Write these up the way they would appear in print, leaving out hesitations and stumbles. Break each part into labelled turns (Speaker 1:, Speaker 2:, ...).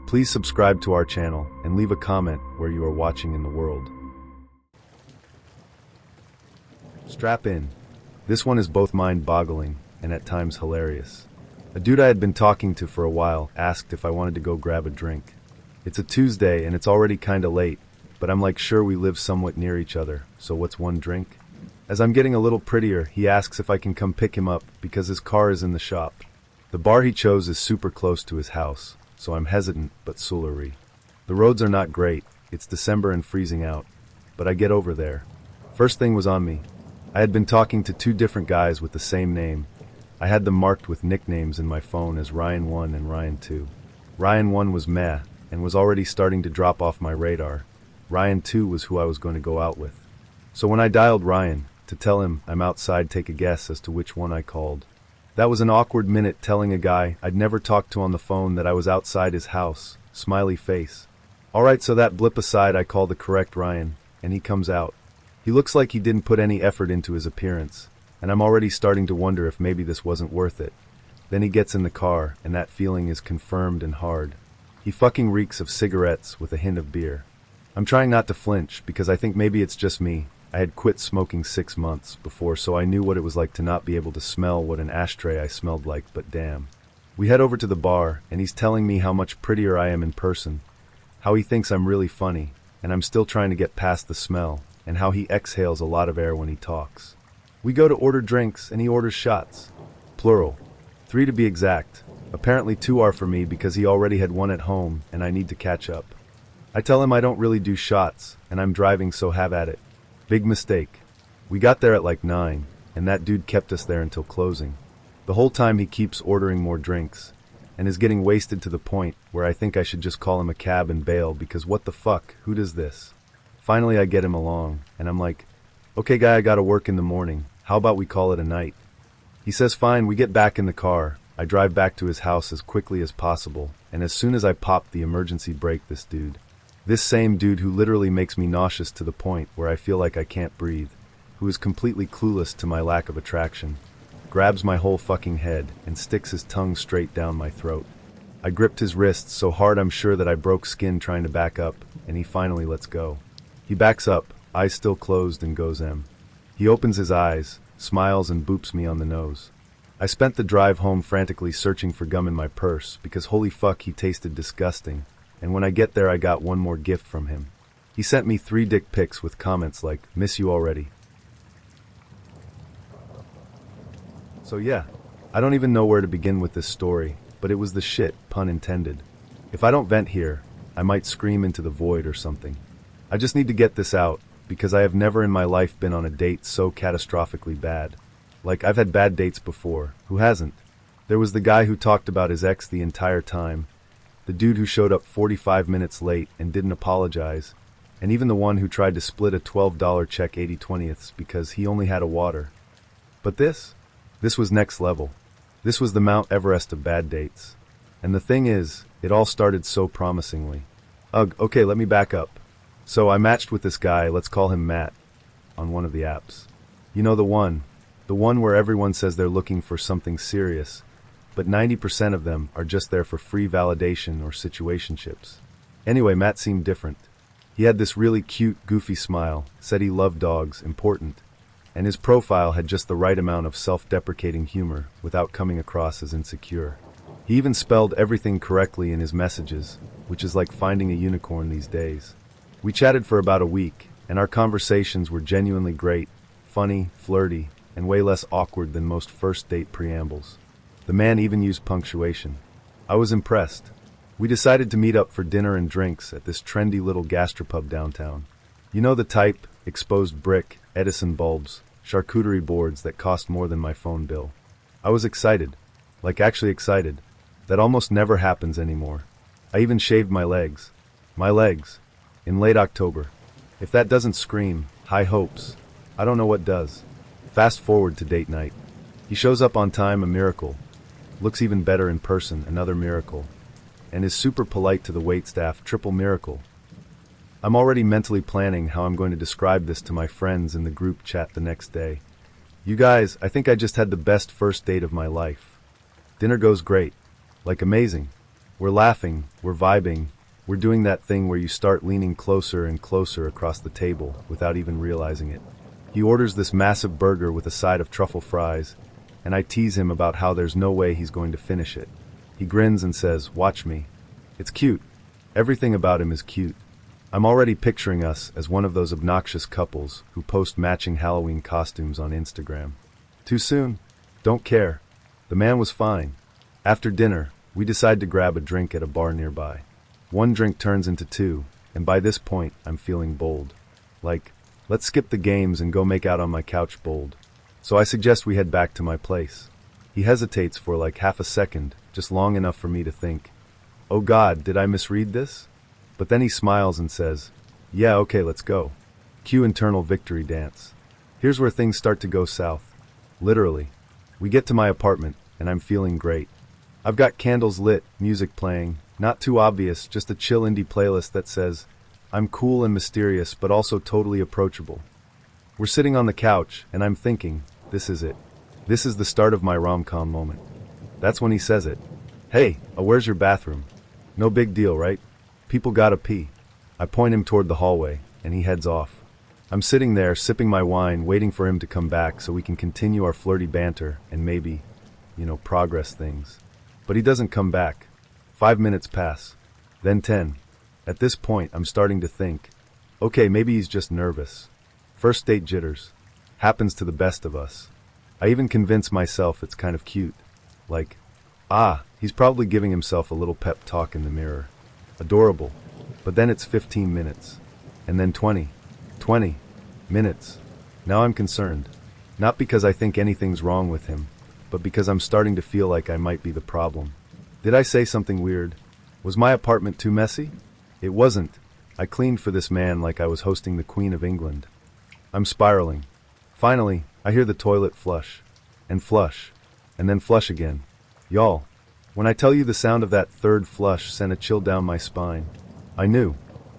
Speaker 1: Please subscribe to our channel and leave a comment where you are watching in the world. Strap in. This one is both mind-boggling and at times hilarious. A dude I had been talking to for a while asked if I wanted to go grab a drink. It's a Tuesday and it's already kinda late, but I'm like, sure, we live somewhat near each other, so what's one drink? As I'm getting a little prettier, he asks if I can come pick him up because his car is in the shop. The bar he chose is super close to his house, so I'm hesitant but sullery. The roads are not great, it's December and freezing out, but I get over there. First thing was on me. I had been talking to two different guys with the same name. I had them marked with nicknames in my phone as Ryan 1 and Ryan 2. Ryan 1 was meh, and was already starting to drop off my radar. Ryan 2 was who I was going to go out with. So when I dialed Ryan, to tell him I'm outside, take a guess as to which one I called. That was an awkward minute telling a guy I'd never talked to on the phone that I was outside his house. Smiley face. Alright, so that blip aside, I call the correct Ryan, and he comes out. He looks like he didn't put any effort into his appearance, and I'm already starting to wonder if maybe this wasn't worth it. Then he gets in the car, and that feeling is confirmed and hard. He fucking reeks of cigarettes with a hint of beer. I'm trying not to flinch because I think maybe it's just me. I had quit smoking 6 months before, so I knew what it was like to not be able to smell what an ashtray I smelled like, but damn. We head over to the bar, and he's telling me how much prettier I am in person, how he thinks I'm really funny, and I'm still trying to get past the smell, and how he exhales a lot of air when he talks. We go to order drinks, and he orders shots. Plural. 3 to be exact. Apparently 2 are for me because he already had 1 at home, and I need to catch up. I tell him I don't really do shots, and I'm driving, so have at it. Big mistake. We got there at like 9, and that dude kept us there until closing. The whole time he keeps ordering more drinks, and is getting wasted to the point where I think I should just call him a cab and bail because what the fuck, who does this? Finally I get him along, and I'm like, okay guy, I gotta work in the morning, how about we call it a night? He says fine. We get back in the car, I drive back to his house as quickly as possible, and as soon as I pop the emergency brake, this same dude who literally makes me nauseous to the point where I feel like I can't breathe, who is completely clueless to my lack of attraction, grabs my whole fucking head and sticks his tongue straight down my throat. I gripped his wrists so hard I'm sure that I broke skin trying to back up, and he finally lets go. He backs up, eyes still closed, and goes em. He opens his eyes, smiles, and boops me on the nose. I spent the drive home frantically searching for gum in my purse because holy fuck, he tasted disgusting. And when I get there, I got one more gift from him. He sent me 3 dick pics with comments like, miss you already. So yeah, I don't even know where to begin with this story, but it was the shit, pun intended. If I don't vent here, I might scream into the void or something. I just need to get this out, because I have never in my life been on a date so catastrophically bad. Like, I've had bad dates before, who hasn't? There was the guy who talked about his ex the entire time, the dude who showed up 45 minutes late and didn't apologize, and even the one who tried to split a $12 check 80/20ths because he only had a water. But this was next level. This was the Mount Everest of bad dates. And the thing is, it all started so promisingly. Ugh, okay, let me back up. So I matched with this guy, let's call him Matt, on one of the apps. You know, the one where everyone says they're looking for something serious, but 90% of them are just there for free validation or situationships. Anyway, Matt seemed different. He had this really cute, goofy smile, said he loved dogs, important, and his profile had just the right amount of self-deprecating humor without coming across as insecure. He even spelled everything correctly in his messages, which is like finding a unicorn these days. We chatted for about a week, and our conversations were genuinely great, funny, flirty, and way less awkward than most first date preambles. The man even used punctuation. I was impressed. We decided to meet up for dinner and drinks at this trendy little gastropub downtown. You know the type, exposed brick, Edison bulbs, charcuterie boards that cost more than my phone bill. I was excited, like actually excited. That almost never happens anymore. I even shaved my legs. My legs. In late October. If that doesn't scream high hopes, I don't know what does. Fast forward to date night. He shows up on time, a miracle. Looks even better in person, another miracle. And is super polite to the waitstaff, triple miracle. I'm already mentally planning how I'm going to describe this to my friends in the group chat the next day. You guys, I think I just had the best first date of my life. Dinner goes great. Like amazing. We're laughing, we're vibing, we're doing that thing where you start leaning closer and closer across the table without even realizing it. He orders this massive burger with a side of truffle fries, and I tease him about how there's no way he's going to finish it. He grins and says, "Watch me." It's cute. Everything about him is cute. I'm already picturing us as one of those obnoxious couples who post matching Halloween costumes on Instagram. Too soon? Don't care. The man was fine. After dinner, we decide to grab a drink at a bar nearby. One drink turns into two, and by this point, I'm feeling bold. Like, let's skip the games and go make out on my couch bold. So I suggest we head back to my place. He hesitates for like half a second, just long enough for me to think, "Oh God, did I misread this?" But then he smiles and says, "Yeah, okay, let's go." Cue internal victory dance. Here's where things start to go south. Literally. We get to my apartment, and I'm feeling great. I've got candles lit, music playing, not too obvious, just a chill indie playlist that says, I'm cool and mysterious, but also totally approachable. We're sitting on the couch, and I'm thinking, this is it. This is the start of my rom-com moment. That's when he says it. "Hey, where's your bathroom?" No big deal, right? People gotta pee. I point him toward the hallway, and he heads off. I'm sitting there, sipping my wine, waiting for him to come back so we can continue our flirty banter and maybe, progress things. But he doesn't come back. 5 minutes pass. Then 10. At this point, I'm starting to think, okay, maybe he's just nervous. First date jitters. Happens to the best of us. I even convince myself it's kind of cute. Like, he's probably giving himself a little pep talk in the mirror. Adorable. But then it's 15 minutes. And then 20 minutes. Now I'm concerned. Not because I think anything's wrong with him, but because I'm starting to feel like I might be the problem. Did I say something weird? Was my apartment too messy? It wasn't. I cleaned for this man like I was hosting the Queen of England. I'm spiraling. Finally, I hear the toilet flush. And then flush again. Y'all, when I tell you the sound of that third flush sent a chill down my spine, I knew.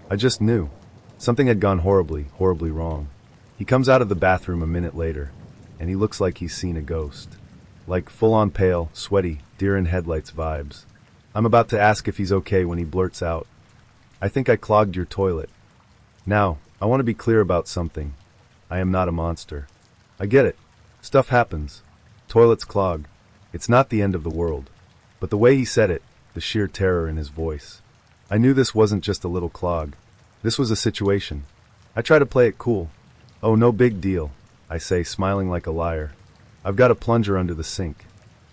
Speaker 1: I just knew. Something had gone horribly wrong. He comes out of the bathroom a minute later, and he looks like he's seen a ghost. Like full-on pale, sweaty, deer-in-headlights vibes. I'm about to ask if he's okay when he blurts out, "I think I clogged your toilet." Now, I want to be clear about something. I am not a monster. I get it. Stuff happens. Toilets clog. It's not the end of the world. But the way he said it, the sheer terror in his voice. I knew this wasn't just a little clog. This was a situation. I try to play it cool. "Oh, no big deal," I say, smiling like a liar. "I've got a plunger under the sink."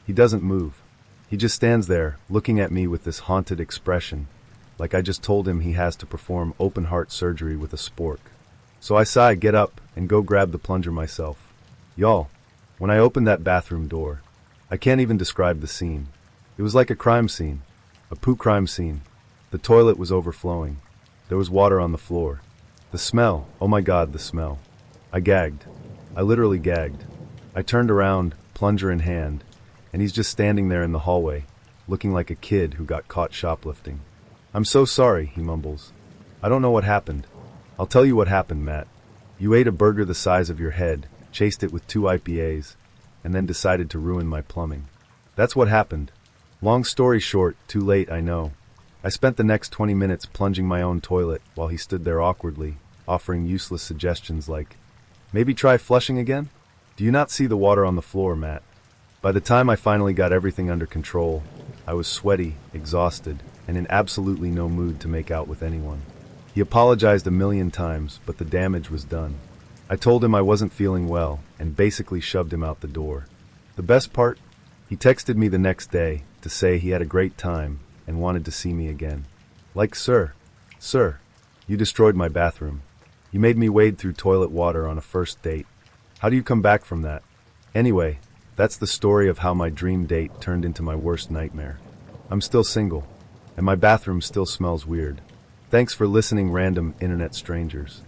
Speaker 1: He doesn't move. He just stands there, looking at me with this haunted expression, like I just told him he has to perform open-heart surgery with a spork. So I sigh, get up, and go grab the plunger myself. Y'all, when I opened that bathroom door, I can't even describe the scene. It was like a crime scene. A poo crime scene. The toilet was overflowing. There was water on the floor. The smell, oh my God, the smell. I gagged. I literally gagged. I turned around, plunger in hand, and he's just standing there in the hallway, looking like a kid who got caught shoplifting. "I'm so sorry," he mumbles. "I don't know what happened." "I'll tell you what happened, Matt. You ate a burger the size of your head, chased it with 2 IPAs, and then decided to ruin my plumbing. That's what happened. Long story short, too late, I know. I spent the next 20 minutes plunging my own toilet while he stood there awkwardly, offering useless suggestions like, maybe try flushing again? Do you not see the water on the floor, Matt? By the time I finally got everything under control, I was sweaty, exhausted, and in absolutely no mood to make out with anyone. He apologized a million times, but the damage was done. I told him I wasn't feeling well, and basically shoved him out the door. The best part? He texted me the next day to say he had a great time and wanted to see me again. Like, sir, you destroyed my bathroom. You made me wade through toilet water on a first date. How do you come back from that? Anyway, that's the story of how my dream date turned into my worst nightmare. I'm still single, and my bathroom still smells weird. Thanks for listening, random internet strangers.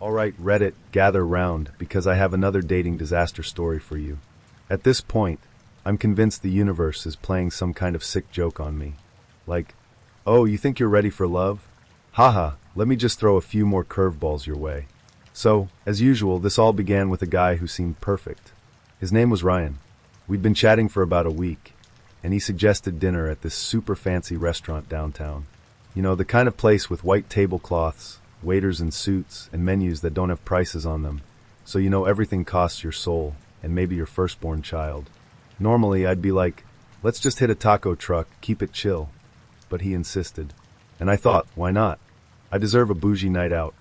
Speaker 1: Alright, Reddit, gather round, because I have another dating disaster story for you. At this point, I'm convinced the universe is playing some kind of sick joke on me. Like, oh, you think you're ready for love? Haha, let me just throw a few more curveballs your way. So, as usual, this all began with a guy who seemed perfect. His name was Ryan. We'd been chatting for about a week, and he suggested dinner at this super fancy restaurant downtown. You know, the kind of place with white tablecloths, waiters in suits, and menus that don't have prices on them, so you know everything costs your soul, and maybe your firstborn child. Normally, I'd be like, let's just hit a taco truck, keep it chill. But he insisted. And I thought, why not? I deserve a bougie night out.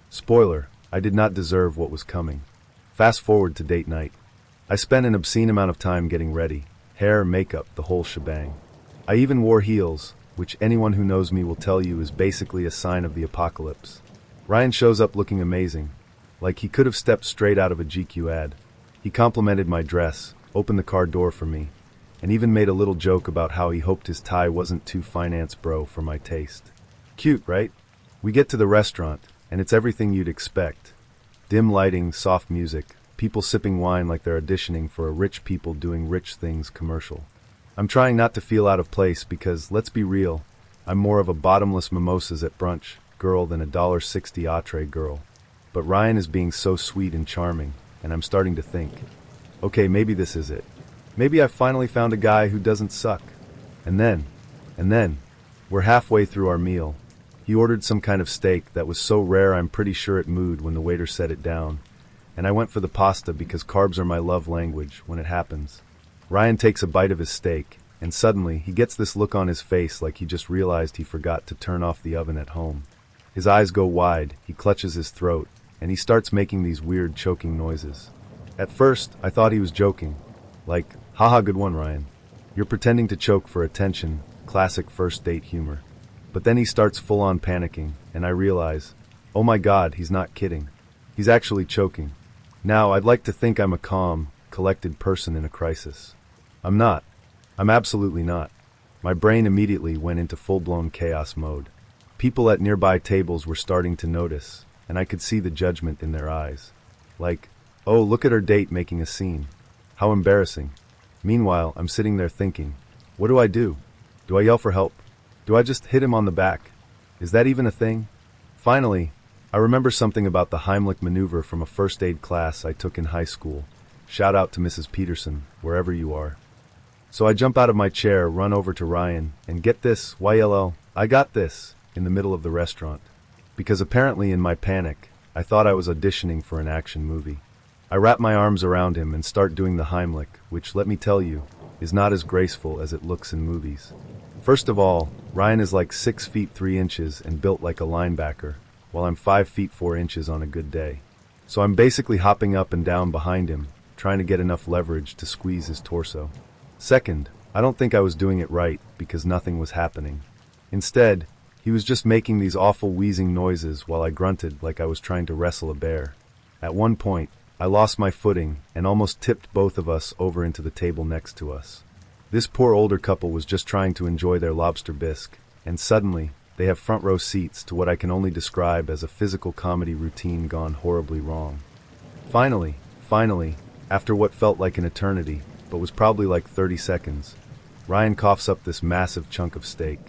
Speaker 1: Spoiler, I did not deserve what was coming. Fast forward to date night. I spent an obscene amount of time getting ready. Hair, makeup, the whole shebang. I even wore heels, which anyone who knows me will tell you is basically a sign of the apocalypse. Ryan shows up looking amazing, like he could have stepped straight out of a GQ ad. He complimented my dress, opened the car door for me, and even made a little joke about how he hoped his tie wasn't too finance bro for my taste. Cute, right? We get to the restaurant, and it's everything you'd expect. Dim lighting, soft music, people sipping wine like they're auditioning for a rich people doing rich things commercial. I'm trying not to feel out of place because, let's be real, I'm more of a bottomless mimosas at brunch girl than a $1.60 entree girl. But Ryan is being so sweet and charming, and I'm starting to think, okay, maybe this is it. Maybe I finally found a guy who doesn't suck. And then, we're halfway through our meal. He ordered some kind of steak that was so rare I'm pretty sure it mooed when the waiter set it down. And I went for the pasta because carbs are my love language when it happens. Ryan takes a bite of his steak, and suddenly he gets this look on his face like he just realized he forgot to turn off the oven at home. His eyes go wide, he clutches his throat, and he starts making these weird choking noises. At first, I thought he was joking. Like, haha, good one, Ryan. You're pretending to choke for attention, classic first date humor. But then he starts full-on panicking, and I realize, oh my god, he's not kidding. He's actually choking. Now, I'd like to think I'm a calm, collected person in a crisis. I'm not. I'm absolutely not. My brain immediately went into full-blown chaos mode. People at nearby tables were starting to notice, and I could see the judgment in their eyes. Like, oh, look at her date making a scene. How embarrassing. Meanwhile, I'm sitting there thinking, what do I do? Do I yell for help? Do I just hit him on the back? Is that even a thing? Finally, I remember something about the Heimlich maneuver from a first aid class I took in high school. Shout out to Mrs. Peterson, wherever you are. So I jump out of my chair, run over to Ryan, and get this, YLL, I got this, in the middle of the restaurant. Because apparently in my panic, I thought I was auditioning for an action movie. I wrap my arms around him and start doing the Heimlich, which, let me tell you, is not as graceful as it looks in movies. First of all, Ryan is like 6 feet 3 inches and built like a linebacker, while I'm 5 feet 4 inches on a good day. So I'm basically hopping up and down behind him, trying to get enough leverage to squeeze his torso. Second, I don't think I was doing it right because nothing was happening. Instead, he was just making these awful wheezing noises while I grunted like I was trying to wrestle a bear. At one point, I lost my footing and almost tipped both of us over into the table next to us. This poor older couple was just trying to enjoy their lobster bisque, and suddenly, they have front row seats to what I can only describe as a physical comedy routine gone horribly wrong. Finally, after what felt like an eternity, but was probably like 30 seconds, Ryan coughs up this massive chunk of steak.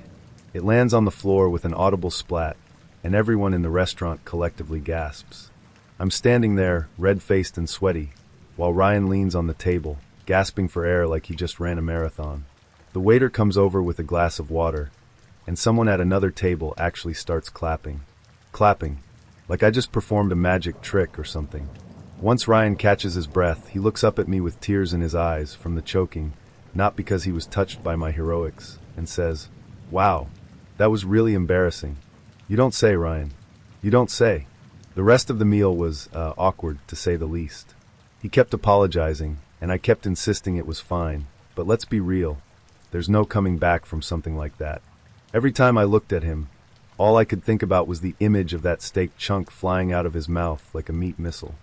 Speaker 1: It lands on the floor with an audible splat, and everyone in the restaurant collectively gasps. I'm standing there, red-faced and sweaty, while Ryan leans on the table, gasping for air like he just ran a marathon. The waiter comes over with a glass of water, and someone at another table actually starts clapping. Clapping, like I just performed a magic trick or something. Once Ryan catches his breath, he looks up at me with tears in his eyes from the choking, not because he was touched by my heroics, and says, "Wow, that was really embarrassing." You don't say, Ryan. You don't say. The rest of the meal was awkward, to say the least. He kept apologizing, and I kept insisting it was fine, but let's be real. There's no coming back from something like that. Every time I looked at him, all I could think about was the image of that steak chunk flying out of his mouth like a meat missile.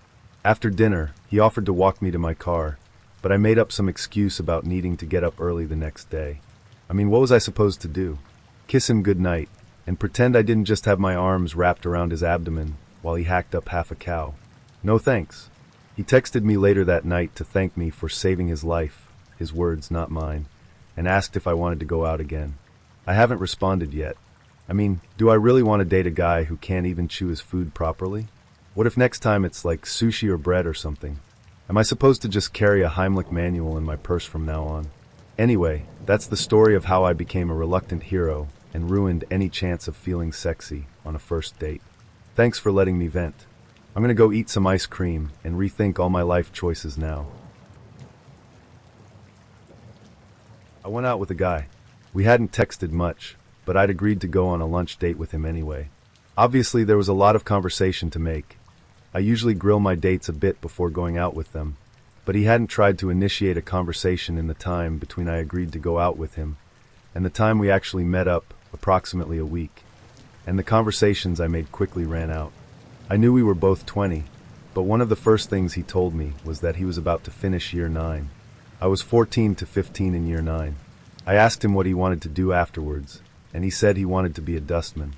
Speaker 1: After dinner, he offered to walk me to my car, but I made up some excuse about needing to get up early the next day. I mean, what was I supposed to do? Kiss him goodnight, and pretend I didn't just have my arms wrapped around his abdomen while he hacked up half a cow? No thanks. He texted me later that night to thank me for saving his life, his words, not mine, and asked if I wanted to go out again. I haven't responded yet. I mean, do I really want to date a guy who can't even chew his food properly? What if next time it's like sushi or bread or something? Am I supposed to just carry a Heimlich manual in my purse from now on? Anyway, that's the story of how I became a reluctant hero and ruined any chance of feeling sexy on a first date. Thanks for letting me vent. I'm gonna go eat some ice cream and rethink all my life choices now. I went out with a guy. We hadn't texted much, but I'd agreed to go on a lunch date with him anyway. Obviously, there was a lot of conversation to make. I usually grill my dates a bit before going out with them, but he hadn't tried to initiate a conversation in the time between I agreed to go out with him and the time we actually met up, approximately a week. And the conversations I made quickly ran out. I knew we were both 20, but one of the first things he told me was that he was about to finish year 9. I was 14 to 15 in year 9. I asked him what he wanted to do afterwards, and he said he wanted to be a dustman.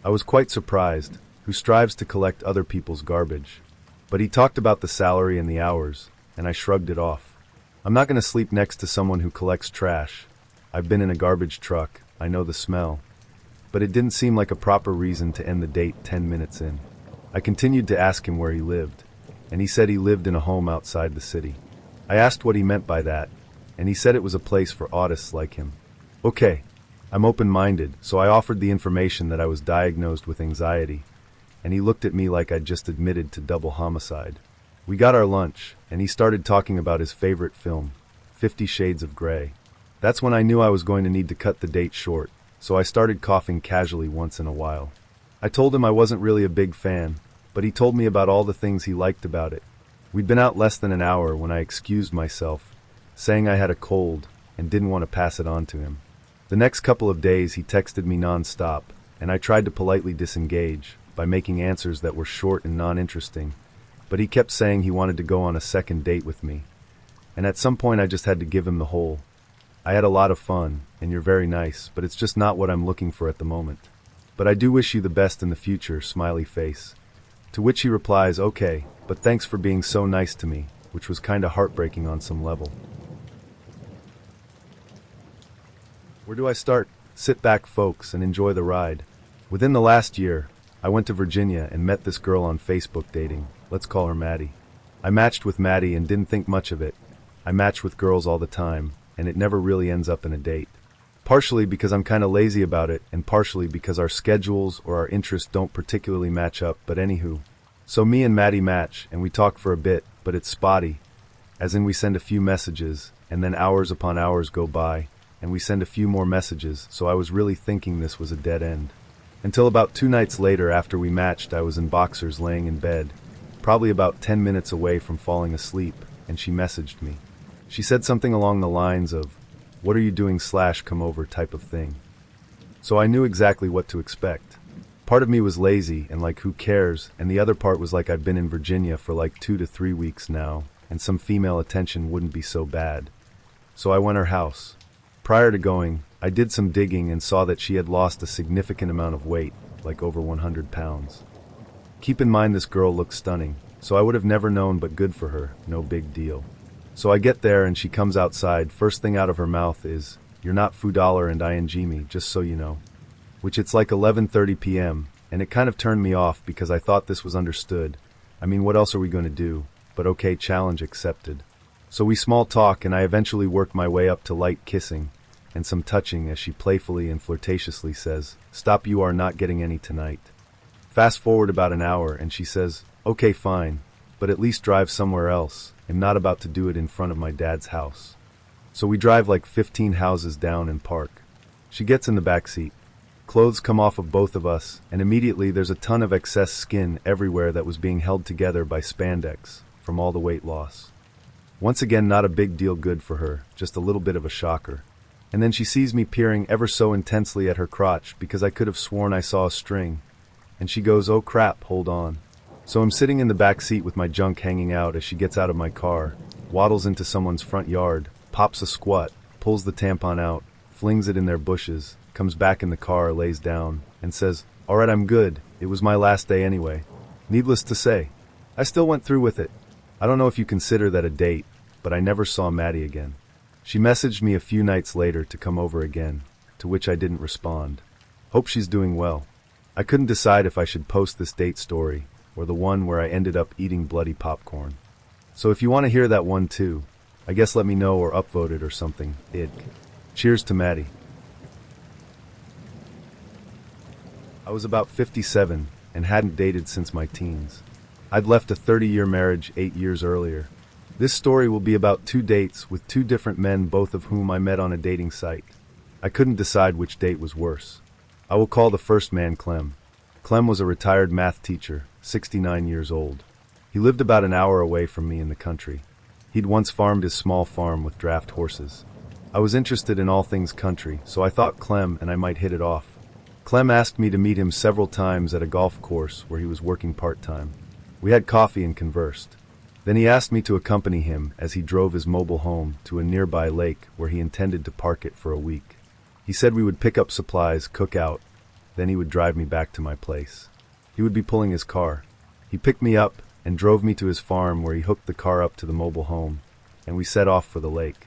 Speaker 1: I was quite surprised, who strives to collect other people's garbage. But he talked about the salary and the hours, and I shrugged it off. I'm not going to sleep next to someone who collects trash. I've been in a garbage truck, I know the smell. But it didn't seem like a proper reason to end the date 10 minutes in. I continued to ask him where he lived, and he said he lived in a home outside the city. I asked what he meant by that, and he said it was a place for autists like him. Okay, I'm open-minded, so I offered the information that I was diagnosed with anxiety, and he looked at me like I'd just admitted to double homicide. We got our lunch, and he started talking about his favorite film, 50 Shades of Grey. That's when I knew I was going to need to cut the date short, so I started coughing casually once in a while. I told him I wasn't really a big fan, but he told me about all the things he liked about it. We'd been out less than an hour when I excused myself, saying I had a cold and didn't want to pass it on to him. The next couple of days he texted me non-stop, and I tried to politely disengage by making answers that were short and non-interesting, but he kept saying he wanted to go on a second date with me. And at some point I just had to give him the whole, I had a lot of fun, and you're very nice, but it's just not what I'm looking for at the moment. But I do wish you the best in the future, smiley face. To which he replies, okay, but thanks for being so nice to me, which was kinda heartbreaking on some level. Where do I start? Sit back, folks, and enjoy the ride. Within the last year, I went to Virginia and met this girl on Facebook dating. Let's call her Maddie. I matched with Maddie and didn't think much of it. I match with girls all the time, and it never really ends up in a date. Partially because I'm kinda lazy about it, and partially because our schedules or our interests don't particularly match up, but anywho. So me and Maddie match, and we talk for a bit, but it's spotty. As in we send a few messages, and then hours upon hours go by, and we send a few more messages, so I was really thinking this was a dead end. Until about 2 nights later after we matched, I was in boxers laying in bed, probably about 10 minutes away from falling asleep, and she messaged me. She said something along the lines of, "What are you doing / come over" type of thing. So I knew exactly what to expect. Part of me was lazy and like who cares, and the other part was like I've been in Virginia for like 2 to 3 weeks now, and some female attention wouldn't be so bad. So I went her house. Prior to going, I did some digging and saw that she had lost a significant amount of weight, like over 100 pounds. Keep in mind this girl looks stunning, so I would have never known, but good for her, no big deal. So I get there and she comes outside, first thing out of her mouth is, "You're not $4 and ing me, just so you know." Which it's like 11:30 p.m., and it kind of turned me off because I thought this was understood. I mean, what else are we going to do? But okay, challenge accepted. So we small talk and I eventually work my way up to light kissing and some touching as she playfully and flirtatiously says, "Stop, you are not getting any tonight." Fast forward about an hour and she says, "Okay, fine, but at least drive somewhere else. I'm not about to do it in front of my dad's house." So we drive like 15 houses down and park. She gets in the back seat. Clothes come off of both of us, and immediately there's a ton of excess skin everywhere that was being held together by spandex from all the weight loss. Once again, not a big deal, good for her, just a little bit of a shocker. And then she sees me peering ever so intensely at her crotch because I could have sworn I saw a string. And she goes, "Oh crap, hold on." So I'm sitting in the back seat with my junk hanging out as she gets out of my car, waddles into someone's front yard, pops a squat, pulls the tampon out, flings it in their bushes, comes back in the car, lays down, and says, "Alright, I'm good. It was my last day anyway." Needless to say, I still went through with it. I don't know if you consider that a date, but I never saw Maddie again. She messaged me a few nights later to come over again, to which I didn't respond. Hope she's doing well. I couldn't decide if I should post this date story, or the one where I ended up eating bloody popcorn. So if you want to hear that one too, I guess let me know or upvote it or something. Id. Cheers to Maddie. I was about 57 and hadn't dated since my teens. I'd left a 30-year marriage 8 years earlier. This story will be about 2 dates with 2 different men, both of whom I met on a dating site. I couldn't decide which date was worse. I will call the first man Clem. Clem was a retired math teacher, 69 years old. He lived about an hour away from me in the country. He'd once farmed his small farm with draft horses. I was interested in all things country, so I thought Clem and I might hit it off. Clem asked me to meet him several times at a golf course where he was working part-time. We had coffee and conversed. Then he asked me to accompany him as he drove his mobile home to a nearby lake where he intended to park it for a week. He said we would pick up supplies, cook out, then he would drive me back to my place. He would be pulling his car. He picked me up and drove me to his farm where he hooked the car up to the mobile home, and we set off for the lake.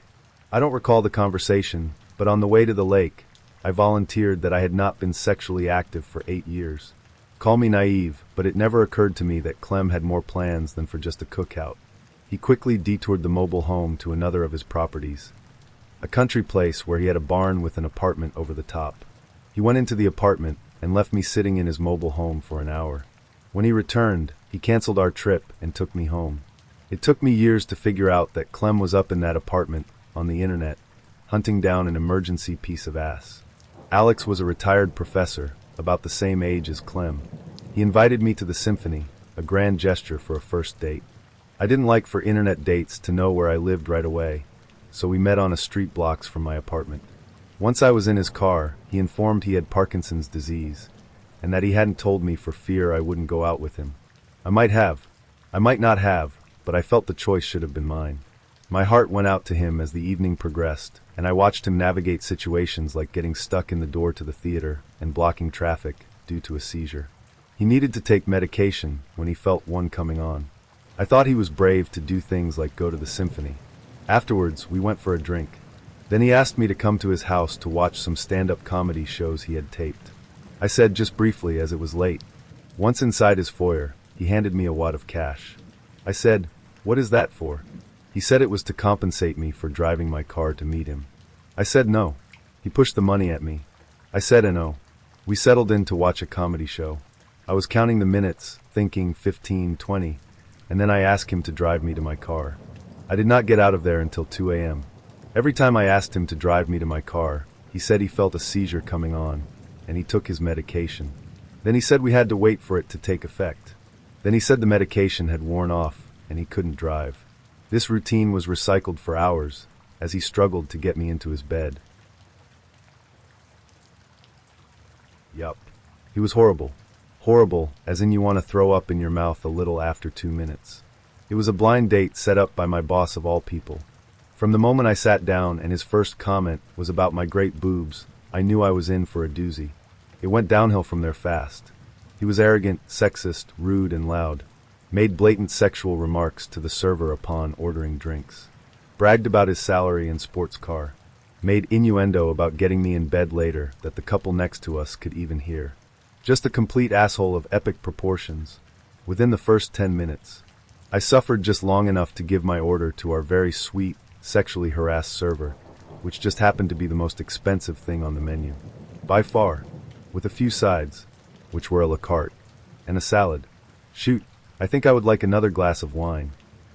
Speaker 1: I don't recall the conversation, but on the way to the lake, I volunteered that I had not been sexually active for 8 years. Call me naive, but it never occurred to me that Clem had more plans than for just a cookout. He quickly detoured the mobile home to another of his properties, a country place where he had a barn with an apartment over the top. He went into the apartment and left me sitting in his mobile home for an hour. When he returned, he canceled our trip and took me home. It took me years to figure out that Clem was up in that apartment, on the internet, hunting down an emergency piece of ass. Alex was a retired professor, about the same age as Clem. He invited me to the symphony, a grand gesture for a first date. I didn't like for internet dates to know where I lived right away, so we met on a street blocks from my apartment. Once I was in his car, he informed he had Parkinson's disease, and that he hadn't told me for fear I wouldn't go out with him. I might have. I might not have, but I felt the choice should have been mine. My heart went out to him as the evening progressed, and I watched him navigate situations like getting stuck in the door to the theater and blocking traffic due to a seizure. He needed to take medication when he felt one coming on. I thought he was brave to do things like go to the symphony. Afterwards, we went for a drink. Then he asked me to come to his house to watch some stand-up comedy shows he had taped. I said just briefly as it was late. Once inside his foyer, he handed me a wad of cash. I said, "What is that for?" He said it was to compensate me for driving my car to meet him. I said no. He pushed the money at me. I said no. We settled in to watch a comedy show. I was counting the minutes, thinking 15, 20, and then I asked him to drive me to my car. I did not get out of there until 2 a.m. Every time I asked him to drive me to my car, he said he felt a seizure coming on, and he took his medication. Then he said we had to wait for it to take effect. Then he said the medication had worn off, and he couldn't drive. This routine was recycled for hours, as he struggled to get me into his bed. Yup. He was horrible. Horrible, as in you want to throw up in your mouth a little after 2 minutes. It was a blind date set up by my boss of all people. From the moment I sat down and his first comment was about my great boobs, I knew I was in for a doozy. It went downhill from there fast. He was arrogant, sexist, rude, and loud. Made blatant sexual remarks to the server upon ordering drinks. Bragged about his salary and sports car. Made innuendo about getting me in bed later that the couple next to us could even hear. Just a complete asshole of epic proportions. Within the first 10 minutes, I suffered just long enough to give my order to our very sweet, sexually harassed server, which just happened to be the most expensive thing on the menu. By far, with a few sides, which were a la carte, and a salad. Shoot, I think I would like another glass of wine.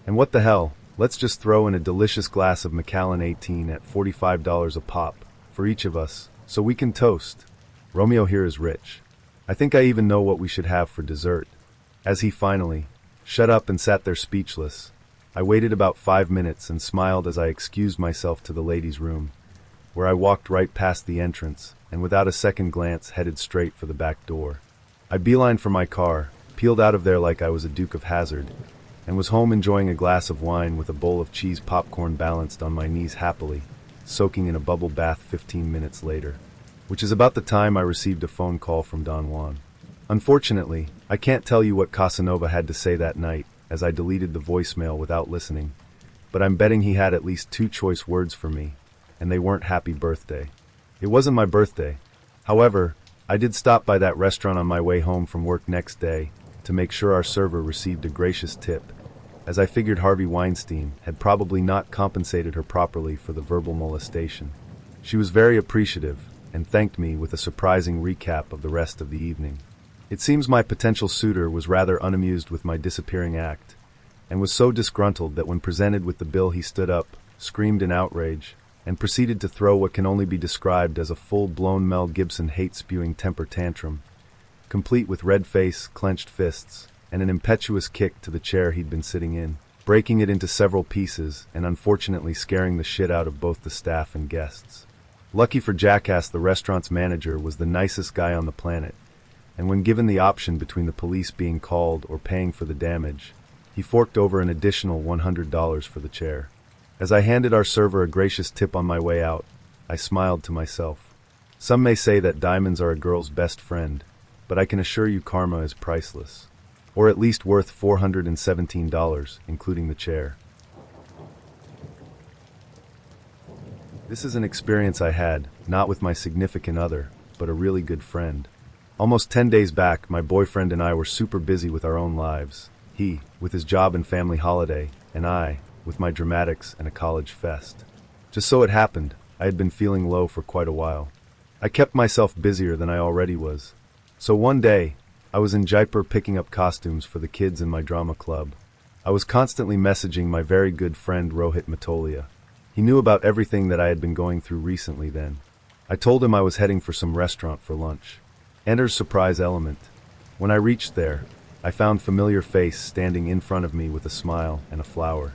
Speaker 1: And what the hell, let's just throw in a delicious glass of Macallan 18 at $45 a pop, for each of us, so we can toast. Romeo here is rich. I think I even know what we should have for dessert. As he finally shut up and sat there speechless, I waited about 5 minutes and smiled as I excused myself to the ladies' room, where I walked right past the entrance and without a second glance headed straight for the back door. I beelined for my car, peeled out of there like I was a Duke of Hazzard, and was home enjoying a glass of wine with a bowl of cheese popcorn balanced on my knees happily, soaking in a bubble bath 15 minutes later, which is about the time I received a phone call from Don Juan. Unfortunately, I can't tell you what Casanova had to say that night, as I deleted the voicemail without listening, but I'm betting he had at least 2 choice words for me, and they weren't happy birthday. It wasn't my birthday. However, I did stop by that restaurant on my way home from work next day to make sure our server received a gracious tip, as I figured Harvey Weinstein had probably not compensated her properly for the verbal molestation. She was very appreciative and thanked me with a surprising recap of the rest of the evening. It seems my potential suitor was rather unamused with my disappearing act, and was so disgruntled that when presented with the bill he stood up, screamed in outrage, and proceeded to throw what can only be described as a full-blown Mel Gibson hate-spewing temper tantrum, complete with red face, clenched fists, and an impetuous kick to the chair he'd been sitting in, breaking it into several pieces and unfortunately scaring the shit out of both the staff and guests. Lucky for Jackass, the restaurant's manager was the nicest guy on the planet, and when given the option between the police being called or paying for the damage, he forked over an additional $100 for the chair. As I handed our server a gracious tip on my way out, I smiled to myself. Some may say that diamonds are a girl's best friend, but I can assure you karma is priceless. Or at least worth $417, including the chair. This is an experience I had, not with my significant other, but a really good friend. Almost 10 days back, my boyfriend and I were super busy with our own lives. He, with his job and family holiday, and I, with my dramatics and a college fest. Just so it happened, I had been feeling low for quite a while. I kept myself busier than I already was. So one day, I was in Jaipur picking up costumes for the kids in my drama club. I was constantly messaging my very good friend Rohit Matolia. He knew about everything that I had been going through recently then. I told him I was heading for some restaurant for lunch. Enters surprise element. When I reached there, I found familiar face standing in front of me with a smile and a flower.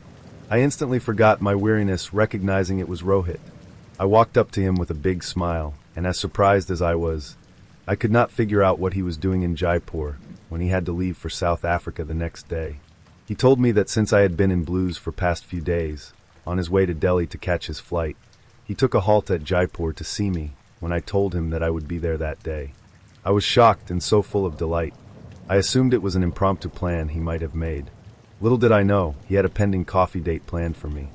Speaker 1: I instantly forgot my weariness, recognizing it was Rohit. I walked up to him with a big smile, and as surprised as I was, I could not figure out what he was doing in Jaipur when he had to leave for South Africa the next day. He told me that since I had been in blues for past few days, on his way to Delhi to catch his flight, he took a halt at Jaipur to see me when I told him that I would be there that day. I was shocked and so full of delight. I assumed it was an impromptu plan he might have made. Little did I know, he had a pending coffee date planned for me.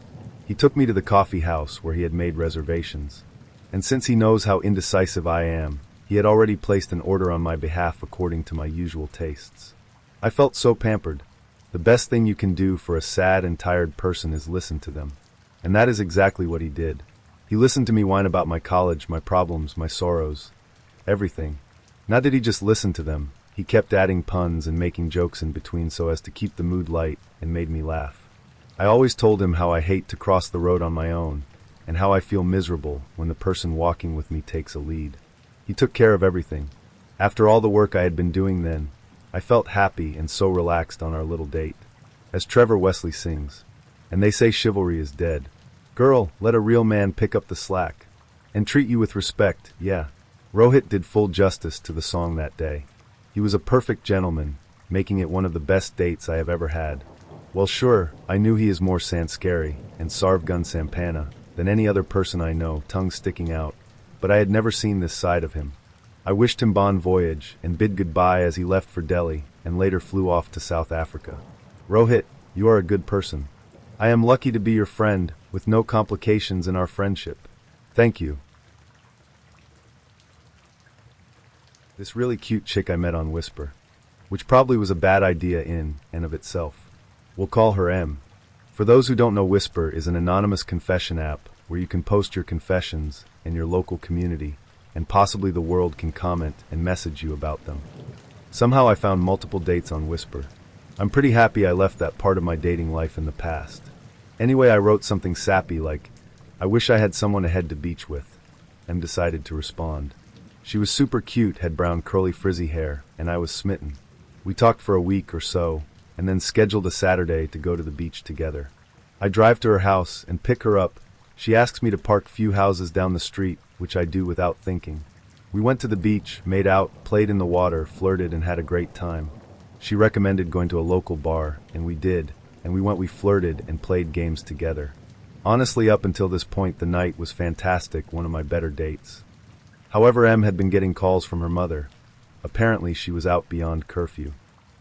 Speaker 1: He took me to the coffee house where he had made reservations. And since he knows how indecisive I am, he had already placed an order on my behalf according to my usual tastes. I felt so pampered. The best thing you can do for a sad and tired person is listen to them. And that is exactly what he did. He listened to me whine about my college, my problems, my sorrows, everything. Not that he just listened to them, he kept adding puns and making jokes in between so as to keep the mood light and made me laugh. I always told him how I hate to cross the road on my own, and how I feel miserable when the person walking with me takes a lead. He took care of everything. After all the work I had been doing then, I felt happy and so relaxed on our little date. As Trevor Wesley sings, and they say chivalry is dead. Girl, let a real man pick up the slack and treat you with respect, yeah. Rohit did full justice to the song that day. He was a perfect gentleman, making it one of the best dates I have ever had. Well, sure, I knew he is more Sanskari and Sarvgun Sampana than any other person I know, tongue sticking out, but I had never seen this side of him. I wished him bon voyage and bid goodbye as he left for Delhi and later flew off to South Africa. Rohit, you are a good person. I am lucky to be your friend with no complications in our friendship. Thank you. This really cute chick I met on Whisper, which probably was a bad idea in and of itself. We'll call her M. For those who don't know, Whisper is an anonymous confession app where you can post your confessions in your local community and possibly the world can comment and message you about them. Somehow I found multiple dates on Whisper. I'm pretty happy I left that part of my dating life in the past. Anyway, I wrote something sappy like, I wish I had someone to head to beach with, and decided to respond. She was super cute, had brown curly frizzy hair, and I was smitten. We talked for a week or so, and then scheduled a Saturday to go to the beach together. I drive to her house and pick her up. She asks me to park few houses down the street, which I do without thinking. We went to the beach, made out, played in the water, flirted, and had a great time. She recommended going to a local bar, and we did, and we flirted and played games together. Honestly, up until this point, the night was fantastic, one of my better dates. However, M had been getting calls from her mother. Apparently, she was out beyond curfew.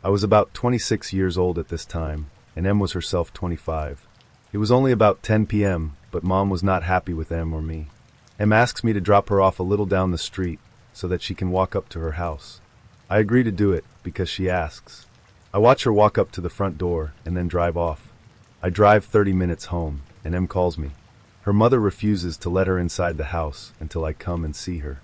Speaker 1: I was about 26 years old at this time, and M was herself 25. It was only about 10 p.m., but Mom was not happy with M or me. M asks me to drop her off a little down the street so that she can walk up to her house. I agree to do it because she asks. I watch her walk up to the front door and then drive off. I drive 30 minutes home, and Em calls me. Her mother refuses to let her inside the house until I come and see her.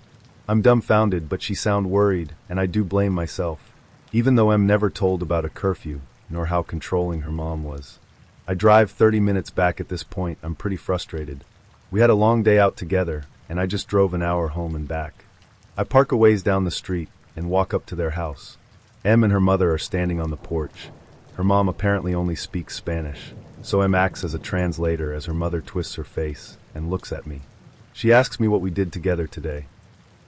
Speaker 1: I'm dumbfounded, but she sounds worried, and I do blame myself. Even though Em never told about a curfew, nor how controlling her mom was. I drive 30 minutes back. At this point, I'm pretty frustrated. We had a long day out together, and I just drove an hour home and back. I park a ways down the street and walk up to their house. Em and her mother are standing on the porch. Her mom apparently only speaks Spanish, so Em acts as a translator as her mother twists her face and looks at me. She asks me what we did together today.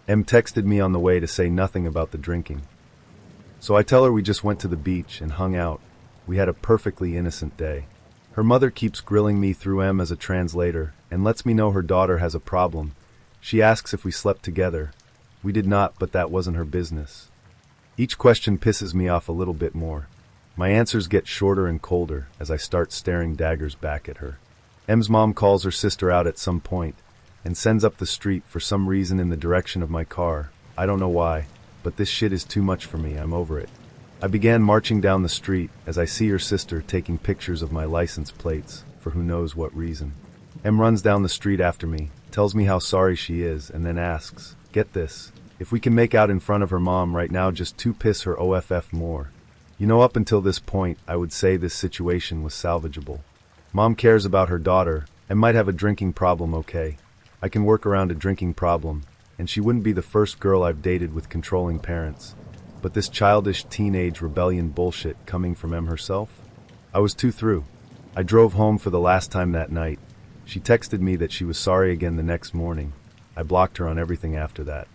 Speaker 1: Em texted me on the way to say nothing about the drinking. So I tell her we just went to the beach and hung out. We had a perfectly innocent day. Her mother keeps grilling me through Em as a translator and lets me know her daughter has a problem. She asks if we slept together. We did not, but that wasn't her business. Each question pisses me off a little bit more. My answers get shorter and colder as I start staring daggers back at her. Em's mom calls her sister out at some point and sends up the street for some reason in the direction of my car. I don't know why, but this shit is too much for me. I'm over it. I began marching down the street as I see her sister taking pictures of my license plates for who knows what reason. Em runs down the street after me, tells me how sorry she is, and then asks, get this, if we can make out in front of her mom right now just to piss her off more. You know, up until this point, I would say this situation was salvageable. Mom cares about her daughter and might have a drinking problem, okay. I can work around a drinking problem, and she wouldn't be the first girl I've dated with controlling parents. But this childish teenage rebellion bullshit coming from Em herself? I was too through. I drove home for the last time that night. She texted me that she was sorry again the next morning. I blocked her on everything after that.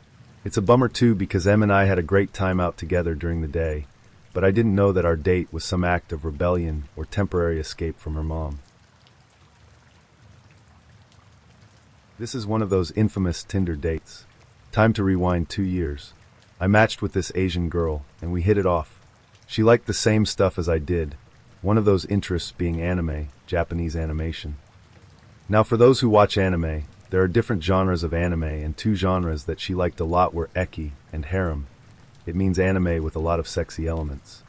Speaker 1: It's a bummer too because Em and I had a great time out together during the day, but I didn't know that our date was some act of rebellion or temporary escape from her mom. This is one of those infamous Tinder dates. Time to rewind 2 years. I matched with this Asian girl, and we hit it off. She liked the same stuff as I did, one of those interests being anime, Japanese animation. Now for those who watch anime, there are different genres of anime, and 2 genres that she liked a lot were eki and harem. It means anime with a lot of sexy elements.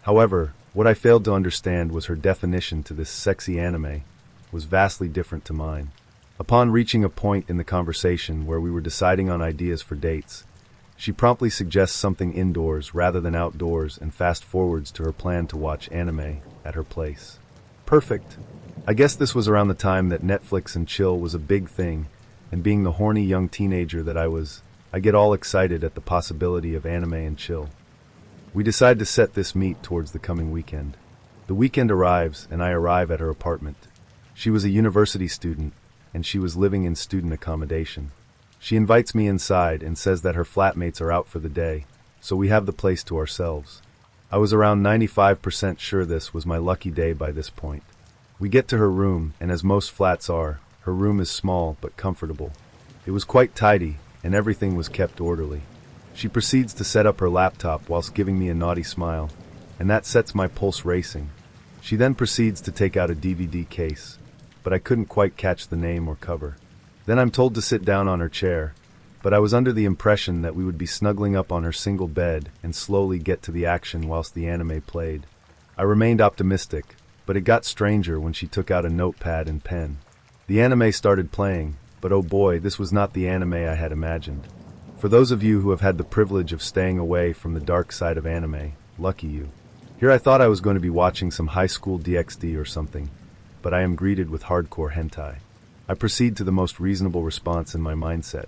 Speaker 1: However, what I failed to understand was her definition to this sexy anime was vastly different to mine. Upon reaching a point in the conversation where we were deciding on ideas for dates, she promptly suggests something indoors rather than outdoors and fast forwards to her plan to watch anime at her place. Perfect. I guess this was around the time that Netflix and chill was a big thing, and being the horny young teenager that I was, I get all excited at the possibility of anime and chill. We decide to set this meet towards the coming weekend. The weekend arrives and I arrive at her apartment. She was a university student, and she was living in student accommodation. She invites me inside and says that her flatmates are out for the day, so we have the place to ourselves. I was around 95% sure this was my lucky day by this point. We get to her room, and as most flats are, her room is small but comfortable. It was quite tidy, and everything was kept orderly. She proceeds to set up her laptop whilst giving me a naughty smile, and that sets my pulse racing. She then proceeds to take out a DVD case, but I couldn't quite catch the name or cover. Then I'm told to sit down on her chair, but I was under the impression that we would be snuggling up on her single bed and slowly get to the action whilst the anime played. I remained optimistic, but it got stranger when she took out a notepad and pen. The anime started playing, but oh boy, this was not the anime I had imagined. For those of you who have had the privilege of staying away from the dark side of anime, lucky you. Here I thought I was going to be watching some high school DxD or something, but I am greeted with hardcore hentai. I proceed to the most reasonable response in my mindset.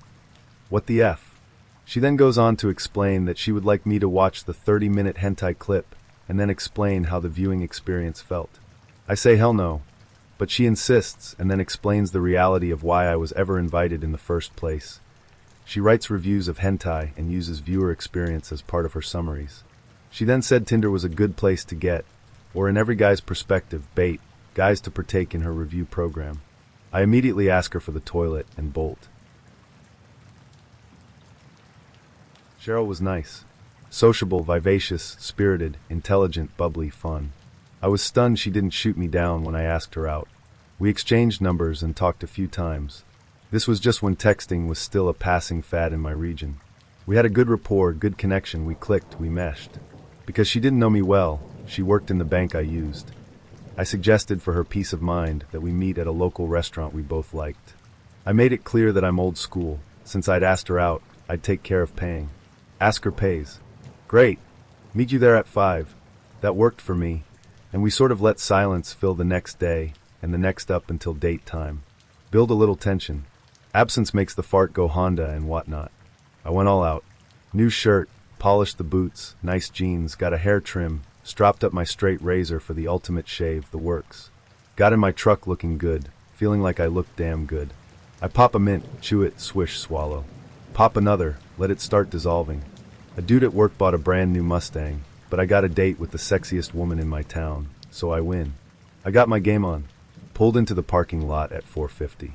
Speaker 1: What the F? She then goes on to explain that she would like me to watch the 30-minute hentai clip and then explain how the viewing experience felt. I say hell no, but she insists and then explains the reality of why I was ever invited in the first place. She writes reviews of hentai and uses viewer experience as part of her summaries. She then said Tinder was a good place to get, or in every guy's perspective, bait, guys to partake in her review program. I immediately ask her for the toilet and bolt. Cheryl was nice. Sociable, vivacious, spirited, intelligent, bubbly, fun. I was stunned she didn't shoot me down when I asked her out. We exchanged numbers and talked a few times. This was just when texting was still a passing fad in my region. We had a good rapport, good connection, we clicked, we meshed. Because she didn't know me well, she worked in the bank I used. I suggested for her peace of mind that we meet at a local restaurant we both liked. I made it clear that I'm old school. Since I'd asked her out, I'd take care of paying. Ask her pays. Great. Meet you there at 5. That worked for me, and we sort of let silence fill the next day and the next up until date time. Build a little tension. Absence makes the fart go Honda and whatnot. I went all out. New shirt, polished the boots, nice jeans, got a hair trim, stropped up my straight razor for the ultimate shave, the works. Got in my truck looking good, feeling like I looked damn good. I pop a mint, chew it, swish, swallow. Pop another, let it start dissolving. A dude at work bought a brand new Mustang, but I got a date with the sexiest woman in my town, so I win. I got my game on. Pulled into the parking lot at 4:50.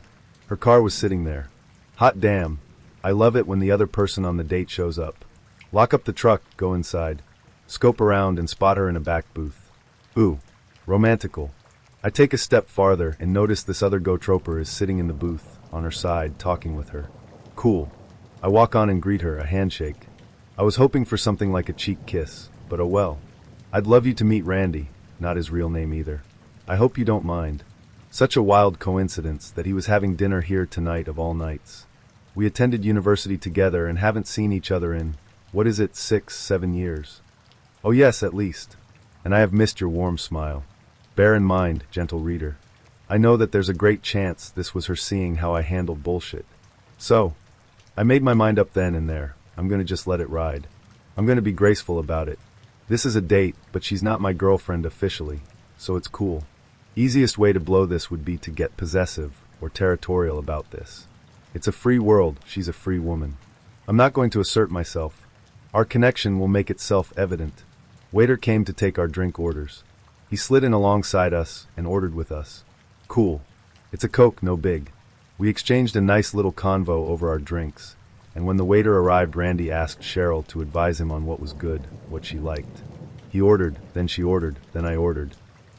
Speaker 1: Her car was sitting there. Hot damn. I love it when the other person on the date shows up. Lock up the truck, go inside. Scope around and spot her in a back booth. Ooh, romantical. I take a step farther and notice this other go-troper is sitting in the booth, on her side, talking with her. Cool. I walk on and greet her, a handshake. I was hoping for something like a cheek kiss, but oh well. I'd love you to meet Randy, not his real name either. I hope you don't mind. Such a wild coincidence that he was having dinner here tonight of all nights. We attended university together and haven't seen each other in, 6, 7 years? Oh yes, at least. And I have missed your warm smile. Bear in mind, gentle reader, I know that there's a great chance this was her seeing how I handled bullshit. So, I made my mind up then and there. I'm gonna just let it ride. I'm gonna be graceful about it. This is a date, but she's not my girlfriend officially, so it's cool. Easiest way to blow this would be to get possessive or territorial about this. It's a free world, she's a free woman. I'm not going to assert myself. Our connection will make itself evident. Waiter came to take our drink orders. He slid in alongside us and ordered with us. Cool. It's a Coke, no big. We exchanged a nice little convo over our drinks, and when the waiter arrived, Randy asked Cheryl to advise him on what was good, what she liked. He ordered, then she ordered, then I ordered.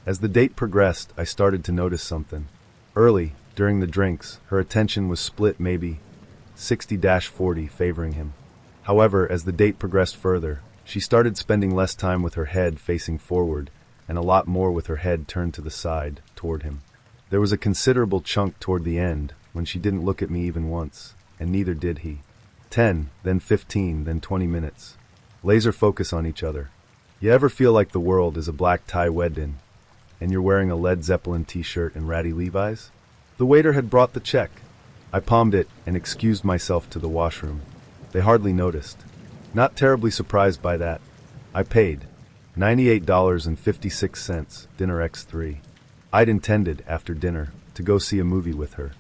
Speaker 1: As the date progressed, I started to notice something. Early, during the drinks, her attention was split maybe 60-40 favoring him. However, as the date progressed further, she started spending less time with her head facing forward and a lot more with her head turned to the side, toward him. There was a considerable chunk toward the end when she didn't look at me even once, and neither did he. 10, then 15, then 20 minutes. Laser focus on each other. You ever feel like the world is a black tie wedding, and you're wearing a Led Zeppelin t-shirt and ratty Levi's? The waiter had brought the check. I palmed it and excused myself to the washroom. They hardly noticed. Not terribly surprised by that. I paid. $98.56, dinner x3. I'd intended, after dinner, to go see a movie with her.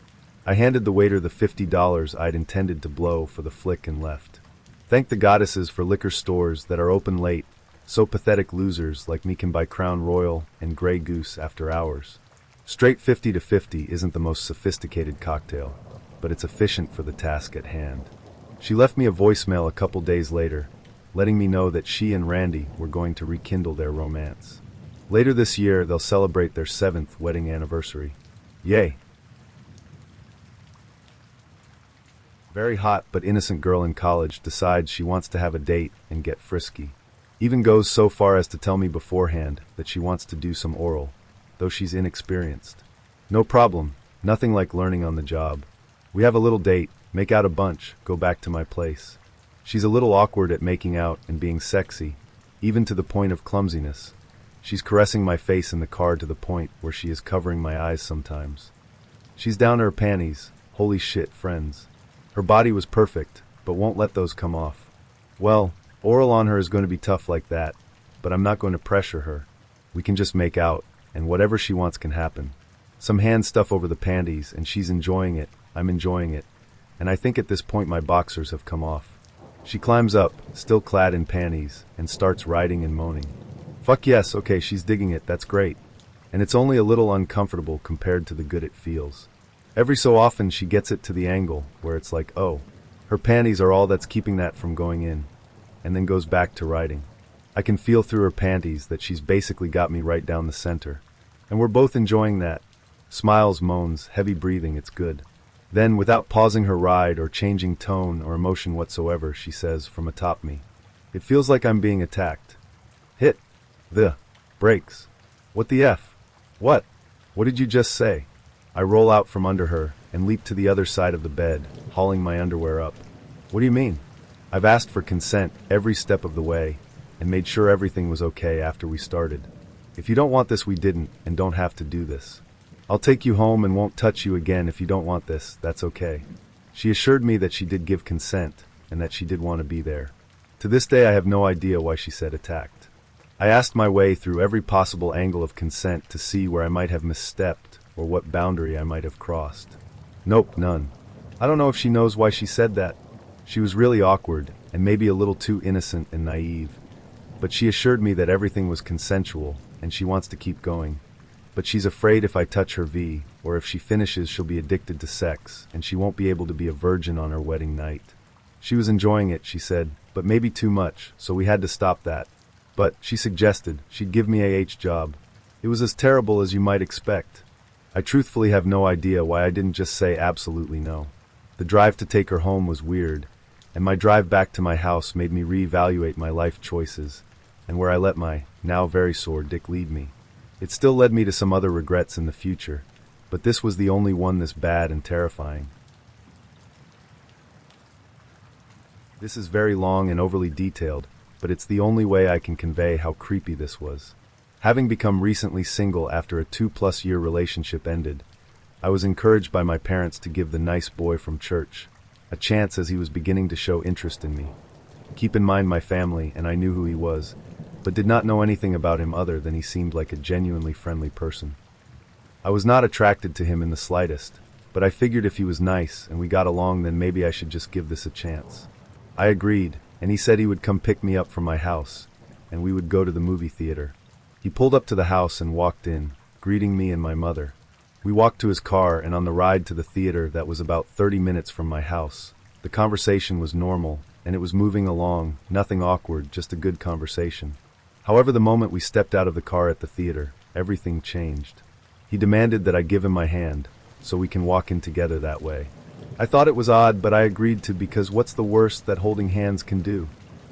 Speaker 1: I handed the waiter the $50 I'd intended to blow for the flick and left. Thank the goddesses for liquor stores that are open late, so pathetic losers like me can buy Crown Royal and Grey Goose after hours. Straight 50 to 50 isn't the most sophisticated cocktail, but it's efficient for the task at hand. She left me a voicemail a couple days later, letting me know that she and Randy were going to rekindle their romance. Later this year, they'll celebrate their 7th wedding anniversary. Yay! Very hot but innocent girl in college decides she wants to have a date and get frisky. Even goes so far as to tell me beforehand that she wants to do some oral, though she's inexperienced. No problem, nothing like learning on the job. We have a little date, make out a bunch, go back to my place. She's a little awkward at making out and being sexy, even to the point of clumsiness. She's caressing my face in the car to the point where she is covering my eyes sometimes. She's down to her panties, holy shit, friends. Her body was perfect, but won't let those come off. Well, oral on her is going to be tough like that, but I'm not going to pressure her. We can just make out, and whatever she wants can happen. Some hand stuff over the panties, and she's enjoying it, I'm enjoying it, and I think at this point my boxers have come off. She climbs up, still clad in panties, and starts riding and moaning. Fuck yes, okay, she's digging it, that's great. And it's only a little uncomfortable compared to the good it feels. Every so often she gets it to the angle where it's like, oh, her panties are all that's keeping that from going in, and then goes back to riding. I can feel through her panties that she's basically got me right down the center. And we're both enjoying that. Smiles, moans, heavy breathing, it's good. Then, without pausing her ride or changing tone or emotion whatsoever, she says from atop me, "It feels like I'm being attacked. Hit the brakes. What the F? What? What did you just say? I roll out from under her and leap to the other side of the bed, hauling my underwear up. What do you mean? I've asked for consent every step of the way and made sure everything was okay after we started. If you don't want this, we didn't and don't have to do this. I'll take you home and won't touch you again if you don't want this, that's okay. She assured me that she did give consent and that she did want to be there. To this day I have no idea why she said attacked. I asked my way through every possible angle of consent to see where I might have misstepped or what boundary I might have crossed. Nope, none. I don't know if she knows why she said that. She was really awkward and maybe a little too innocent and naive. But she assured me that everything was consensual and she wants to keep going. But she's afraid if I touch her V, or if she finishes, she'll be addicted to sex and she won't be able to be a virgin on her wedding night. She was enjoying it, she said, but maybe too much, so we had to stop that. But, she suggested, she'd give me a job. It was as terrible as you might expect. I truthfully have no idea why I didn't just say absolutely no. The drive to take her home was weird, and my drive back to my house made me reevaluate my life choices, and where I let my, now very sore, dick lead me. It still led me to some other regrets in the future, but this was the only one this bad and terrifying. This is very long and overly detailed, but it's the only way I can convey how creepy this was. Having become recently single after a 2+ year relationship ended, I was encouraged by my parents to give the nice boy from church a chance as he was beginning to show interest in me. Keep in mind my family and I knew who he was, but did not know anything about him other than he seemed like a genuinely friendly person. I was not attracted to him in the slightest, but I figured if he was nice and we got along, then maybe I should just give this a chance. I agreed, and he said he would come pick me up from my house, and we would go to the movie theater. He pulled up to the house and walked in, greeting me and my mother. We walked to his car, and on the ride to the theater that was about 30 minutes from my house, the conversation was normal, and it was moving along, nothing awkward, just a good conversation. However, the moment we stepped out of the car at the theater, everything changed. He demanded that I give him my hand, so we can walk in together that way. I thought it was odd, but I agreed to, because what's the worst that holding hands can do?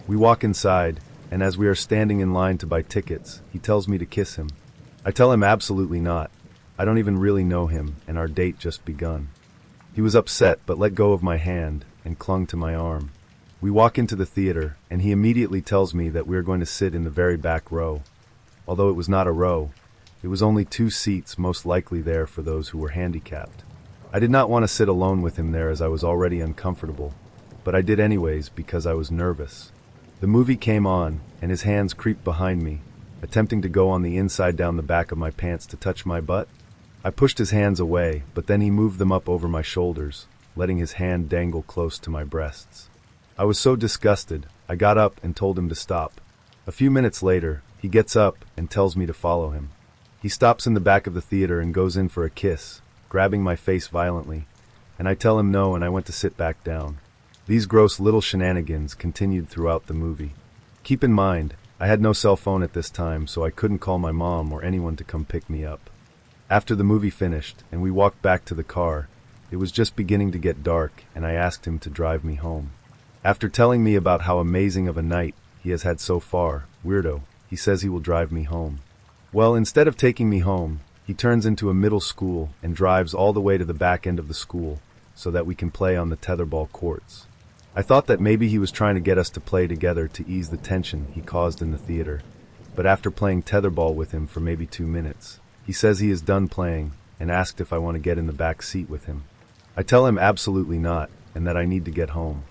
Speaker 1: We walk inside, and as we are standing in line to buy tickets, he tells me to kiss him. I tell him absolutely not. I don't even really know him, and our date just begun. He was upset, but let go of my hand and clung to my arm. We walk into the theater, and he immediately tells me that we are going to sit in the very back row. Although it was not a row, it was only 2 seats, most likely there for those who were handicapped. I did not want to sit alone with him there as I was already uncomfortable, but I did anyways because I was nervous. The movie came on, and his hands creeped behind me, attempting to go on the inside down the back of my pants to touch my butt. I pushed his hands away, but then he moved them up over my shoulders, letting his hand dangle close to my breasts. I was so disgusted, I got up and told him to stop. A few minutes later, he gets up and tells me to follow him. He stops in the back of the theater and goes in for a kiss, grabbing my face violently, and I tell him no, and I went to sit back down. These gross little shenanigans continued throughout the movie. Keep in mind, I had no cell phone at this time, so I couldn't call my mom or anyone to come pick me up. After the movie finished and we walked back to the car, it was just beginning to get dark, and I asked him to drive me home. After telling me about how amazing of a night he has had so far, weirdo, he says he will drive me home. Well, instead of taking me home, he turns into a middle school and drives all the way to the back end of the school so that we can play on the tetherball courts. I thought that maybe he was trying to get us to play together to ease the tension he caused in the theater, but after playing tetherball with him for maybe 2 minutes, he says he is done playing and asked if I want to get in the back seat with him. I tell him absolutely not and that I need to get home.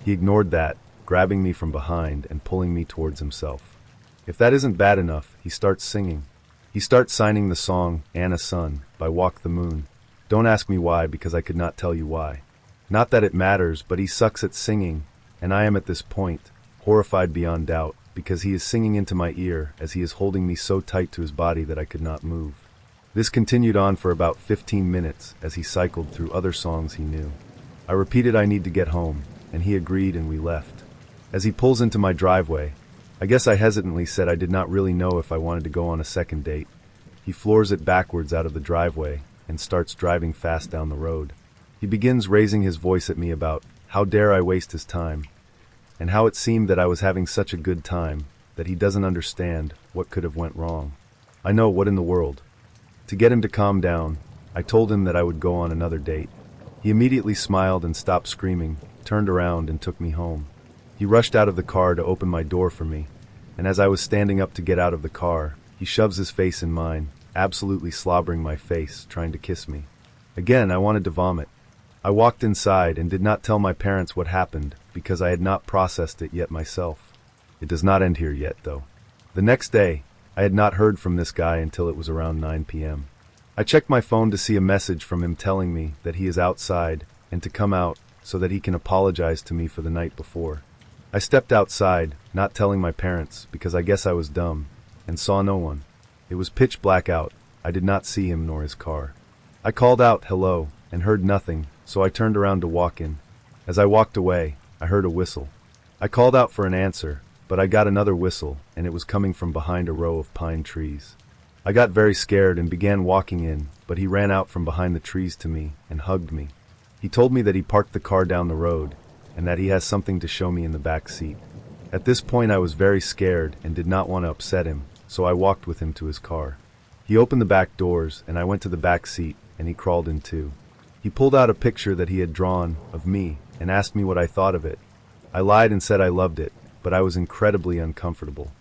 Speaker 1: He ignored that, grabbing me from behind and pulling me towards himself. If that isn't bad enough, he starts singing. He starts signing the song Anna Sun by Walk the Moon. Don't ask me why, because I could not tell you why. Not that it matters, but he sucks at singing, and I am at this point, horrified beyond doubt, because he is singing into my ear as he is holding me so tight to his body that I could not move. This continued on for about 15 minutes as he cycled through other songs he knew. I repeated I need to get home, and he agreed and we left. As he pulls into my driveway, I guess I hesitantly said I did not really know if I wanted to go on a second date. He floors it backwards out of the driveway and starts driving fast down the road. He begins raising his voice at me about how dare I waste his time, and how it seemed that I was having such a good time that he doesn't understand what could have went wrong. I know, what in the world. To get him to calm down, I told him that I would go on another date. He immediately smiled and stopped screaming, turned around and took me home. He rushed out of the car to open my door for me, and as I was standing up to get out of the car, he shoves his face in mine, absolutely slobbering my face, trying to kiss me. Again, I wanted to vomit. I walked inside and did not tell my parents what happened because I had not processed it yet myself. It does not end here yet, though. The next day, I had not heard from this guy until it was around 9 p.m. I checked my phone to see a message from him telling me that he is outside and to come out so that he can apologize to me for the night before. I stepped outside, not telling my parents because I guess I was dumb, and saw no one. It was pitch black out. I did not see him nor his car. I called out hello and heard nothing, so I turned around to walk in. As I walked away, I heard a whistle. I called out for an answer, but I got another whistle, and it was coming from behind a row of pine trees. I got very scared and began walking in, but he ran out from behind the trees to me and hugged me. He told me that he parked the car down the road and that he has something to show me in the back seat. At this point I was very scared and did not want to upset him, so I walked with him to his car. He opened the back doors and I went to the back seat and he crawled in too. He pulled out a picture that he had drawn of me and asked me what I thought of it. I lied and said I loved it, but I was incredibly uncomfortable.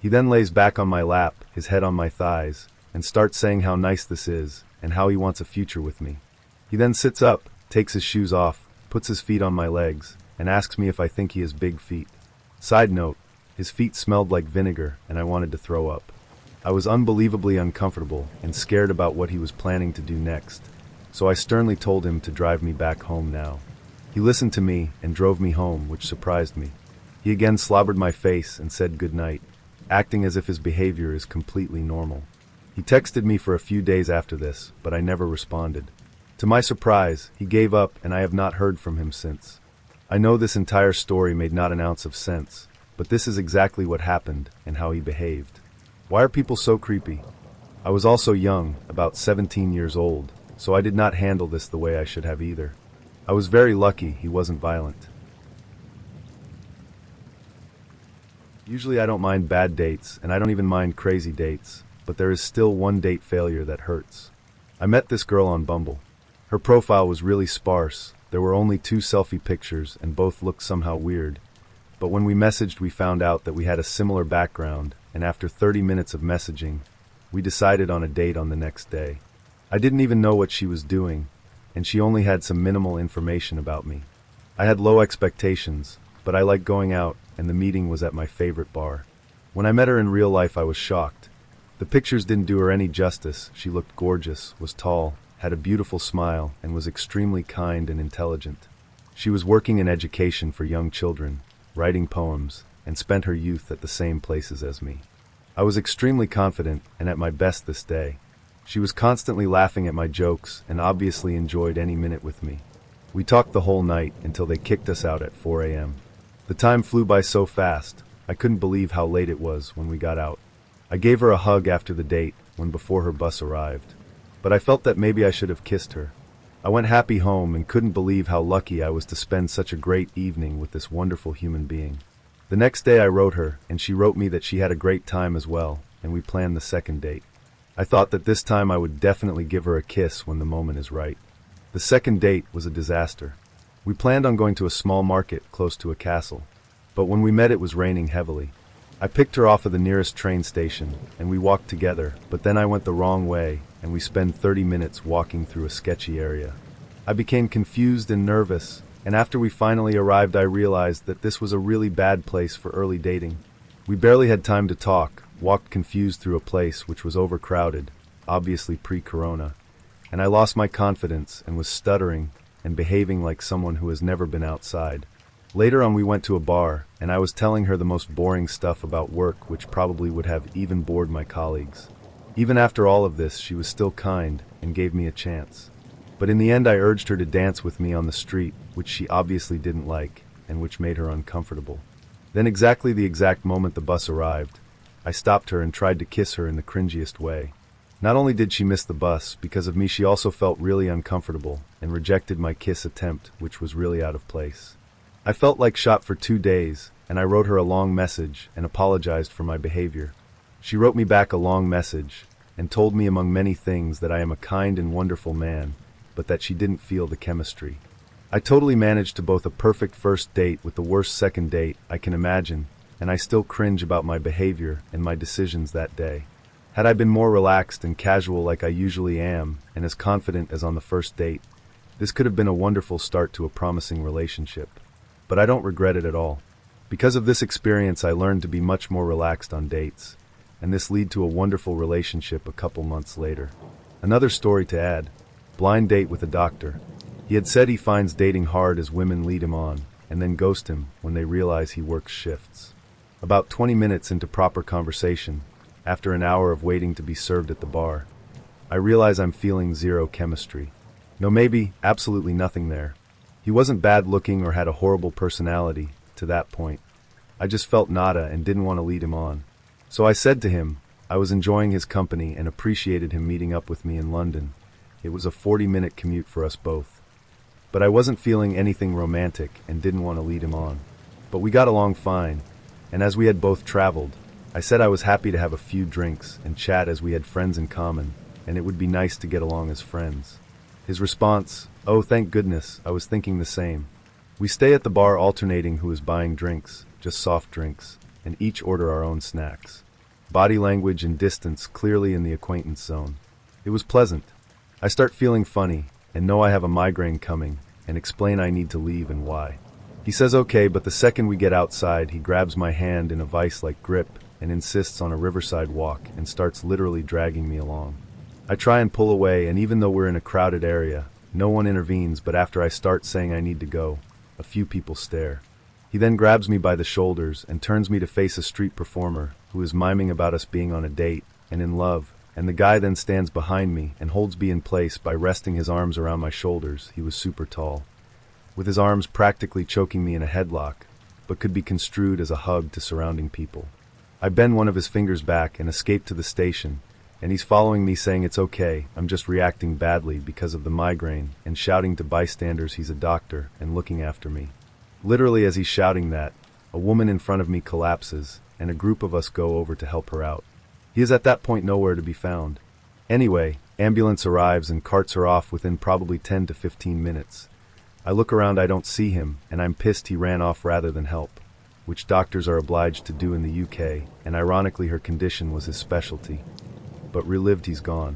Speaker 1: He then lays back on my lap, his head on my thighs, and starts saying how nice this is and how he wants a future with me. He then sits up, takes his shoes off, puts his feet on my legs, and asks me if I think he has big feet. Side note, his feet smelled like vinegar and I wanted to throw up. I was unbelievably uncomfortable and scared about what he was planning to do next, so I sternly told him to drive me back home now. He listened to me and drove me home, which surprised me. He again slobbered my face and said goodnight, acting as if his behavior is completely normal. He texted me for a few days after this, but I never responded. To my surprise, he gave up and I have not heard from him since. I know this entire story made not an ounce of sense, but this is exactly what happened and how he behaved. Why are people so creepy? I was also young, about 17 years old, so I did not handle this the way I should have either. I was very lucky he wasn't violent. Usually I don't mind bad dates, and I don't even mind crazy dates, but there is still one date failure that hurts. I met this girl on Bumble. Her profile was really sparse. There were only 2 selfie pictures and both looked somehow weird. But when we messaged, we found out that we had a similar background, and after 30 minutes of messaging, we decided on a date on the next day. I didn't even know what she was doing, and she only had some minimal information about me. I had low expectations, but I liked going out, and the meeting was at my favorite bar. When I met her in real life, I was shocked. The pictures didn't do her any justice. She looked gorgeous, was tall, had a beautiful smile, and was extremely kind and intelligent. She was working in education for young children, writing poems, and spent her youth at the same places as me. I was extremely confident and at my best this day. She was constantly laughing at my jokes and obviously enjoyed any minute with me. We talked the whole night until they kicked us out at 4 a.m. The time flew by so fast, I couldn't believe how late it was when we got out. I gave her a hug after the date when before her bus arrived, but I felt that maybe I should have kissed her. I went happy home and couldn't believe how lucky I was to spend such a great evening with this wonderful human being. The next day I wrote her, and she wrote me that she had a great time as well, and we planned the second date. I thought that this time I would definitely give her a kiss when the moment is right. The second date was a disaster. We planned on going to a small market close to a castle, but when we met it was raining heavily. I picked her off of the nearest train station, and we walked together, but then I went the wrong way, and we spent 30 minutes walking through a sketchy area. I became confused and nervous, and after we finally arrived I realized that this was a really bad place for early dating. We barely had time to talk, walked confused through a place which was overcrowded, obviously pre-corona, and I lost my confidence and was stuttering and behaving like someone who has never been outside. Later on we went to a bar, and I was telling her the most boring stuff about work which probably would have even bored my colleagues. Even after all of this, she was still kind and gave me a chance. But in the end I urged her to dance with me on the street, which she obviously didn't like, and which made her uncomfortable. Then exactly the exact moment the bus arrived, I stopped her and tried to kiss her in the cringiest way. Not only did she miss the bus, because of me she also felt really uncomfortable and rejected my kiss attempt, which was really out of place. I felt like shot for 2 days, and I wrote her a long message and apologized for my behavior. She wrote me back a long message, and told me among many things that I am a kind and wonderful man, but that she didn't feel the chemistry. I totally managed to both a perfect first date with the worst second date I can imagine, and I still cringe about my behavior and my decisions that day. Had I been more relaxed and casual like I usually am, and as confident as on the first date, this could have been a wonderful start to a promising relationship. But I don't regret it at all. Because of this experience, I learned to be much more relaxed on dates, and this led to a wonderful relationship a couple months later. Another story to add: blind date with a doctor. He had said he finds dating hard as women lead him on, and then ghost him when they realize he works shifts. About 20 minutes into proper conversation, after an hour of waiting to be served at the bar, I realize I'm feeling zero chemistry. No, maybe absolutely nothing there. He wasn't bad looking or had a horrible personality to that point. I just felt nada and didn't want to lead him on. So I said to him I was enjoying his company and appreciated him meeting up with me in London. It was a 40-minute commute for us both. But I wasn't feeling anything romantic and didn't want to lead him on. But we got along fine, and as we had both traveled, I said I was happy to have a few drinks and chat as we had friends in common, and it would be nice to get along as friends. His response: "Oh, thank goodness, I was thinking the same." We stay at the bar alternating who is buying drinks, just soft drinks, and each order our own snacks. Body language and distance clearly in the acquaintance zone. It was pleasant. I start feeling funny, and know I have a migraine coming, and explain I need to leave and why. He says okay, but the second we get outside, he grabs my hand in a vice-like grip and insists on a riverside walk and starts literally dragging me along. I try and pull away, and even though we're in a crowded area, no one intervenes, but after I start saying I need to go, a few people stare. He then grabs me by the shoulders and turns me to face a street performer who is miming about us being on a date and in love, and the guy then stands behind me and holds me in place by resting his arms around my shoulders. He was super tall, with his arms practically choking me in a headlock, but could be construed as a hug to surrounding people. I bend one of his fingers back and escape to the station, and he's following me saying it's okay, I'm just reacting badly because of the migraine, and shouting to bystanders he's a doctor and looking after me. Literally as he's shouting that, a woman in front of me collapses, and a group of us go over to help her out. He is at that point nowhere to be found. Anyway, ambulance arrives and carts her off within probably 10 to 15 minutes. I look around, I don't see him, and I'm pissed he ran off rather than help, which doctors are obliged to do in the UK, and ironically her condition was his specialty. But relived, he's gone.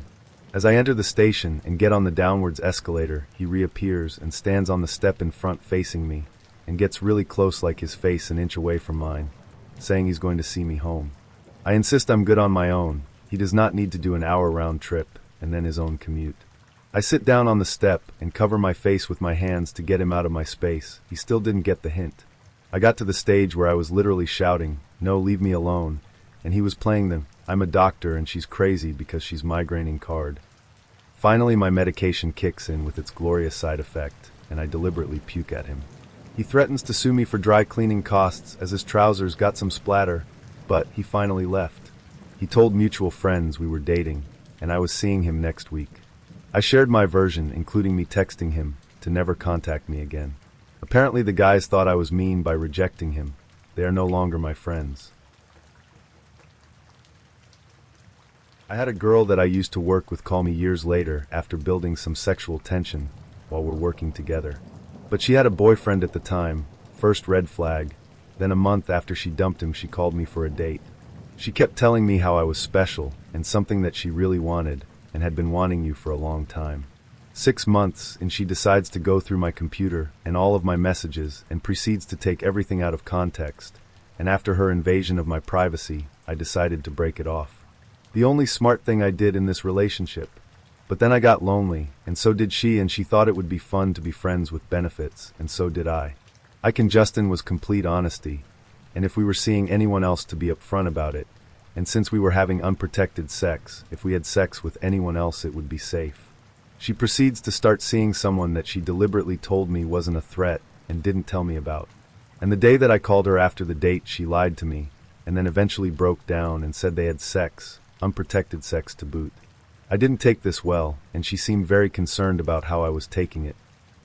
Speaker 1: As I enter the station and get on the downwards escalator, he reappears and stands on the step in front facing me, and gets really close, like his face an inch away from mine, saying he's going to see me home. I insist I'm good on my own. He does not need to do an hour round trip, and then his own commute. I sit down on the step and cover my face with my hands to get him out of my space. He still didn't get the hint. I got to the stage where I was literally shouting, "No, leave me alone," and he was playing the "I'm a doctor and she's crazy because she's migraining" card. Finally, my medication kicks in with its glorious side effect, and I deliberately puke at him. He threatens to sue me for dry cleaning costs as his trousers got some splatter, but he finally left. He told mutual friends we were dating, and I was seeing him next week. I shared my version, including me texting him to never contact me again. Apparently the guys thought I was mean by rejecting him. They are no longer my friends. I had a girl that I used to work with call me years later after building some sexual tension while we're working together. But she had a boyfriend at the time, first red flag, then a month after she dumped him she called me for a date. She kept telling me how I was special and something that she really wanted and had been wanting you for a long time. 6 months, and she decides to go through my computer and all of my messages and proceeds to take everything out of context, and after her invasion of my privacy, I decided to break it off. The only smart thing I did in this relationship. But then I got lonely, and so did she, and she thought it would be fun to be friends with benefits, and so did I. Justin was complete honesty, and if we were seeing anyone else to be upfront about it, and since we were having unprotected sex, if we had sex with anyone else it would be safe. She proceeds to start seeing someone that she deliberately told me wasn't a threat and didn't tell me about. And the day that I called her after the date, she lied to me, and then eventually broke down and said they had sex, unprotected sex to boot. I didn't take this well, and she seemed very concerned about how I was taking it.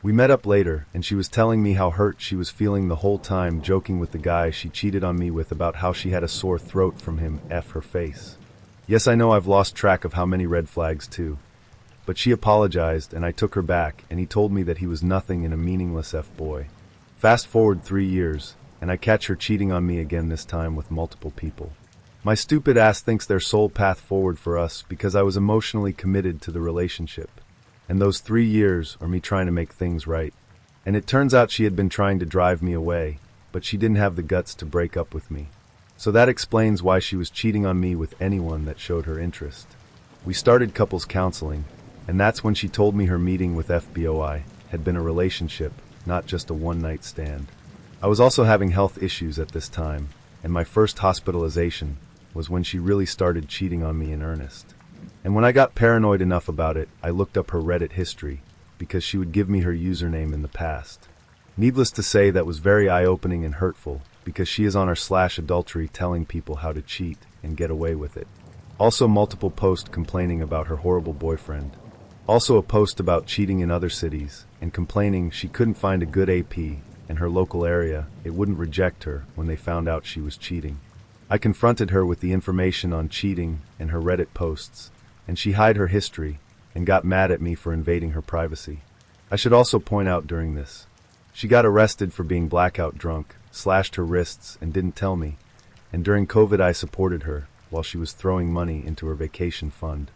Speaker 1: We met up later, and she was telling me how hurt she was feeling the whole time, joking with the guy she cheated on me with about how she had a sore throat from him, F her face. Yes, I know I've lost track of how many red flags too. But she apologized and I took her back and he told me that he was nothing and a meaningless F-boy. Fast forward 3 years, and I catch her cheating on me again, this time with multiple people. My stupid ass thinks their sole path forward for us because I was emotionally committed to the relationship. And those 3 years are me trying to make things right. And it turns out she had been trying to drive me away, but she didn't have the guts to break up with me. So that explains why she was cheating on me with anyone that showed her interest. We started couples counseling, and that's when she told me her meeting with FBOI had been a relationship, not just a one-night stand. I was also having health issues at this time, and my first hospitalization was when she really started cheating on me in earnest. And when I got paranoid enough about it, I looked up her Reddit history, because she would give me her username in the past. Needless to say, that was very eye-opening and hurtful, because she is on her /adultery telling people how to cheat and get away with it. Also multiple posts complaining about her horrible boyfriend. Also a post about cheating in other cities, and complaining she couldn't find a good AP in her local area, it wouldn't reject her when they found out she was cheating. I confronted her with the information on cheating and her Reddit posts, and she hid her history and got mad at me for invading her privacy. I should also point out during this, she got arrested for being blackout drunk, slashed her wrists and didn't tell me, and during COVID I supported her while she was throwing money into her vacation fund.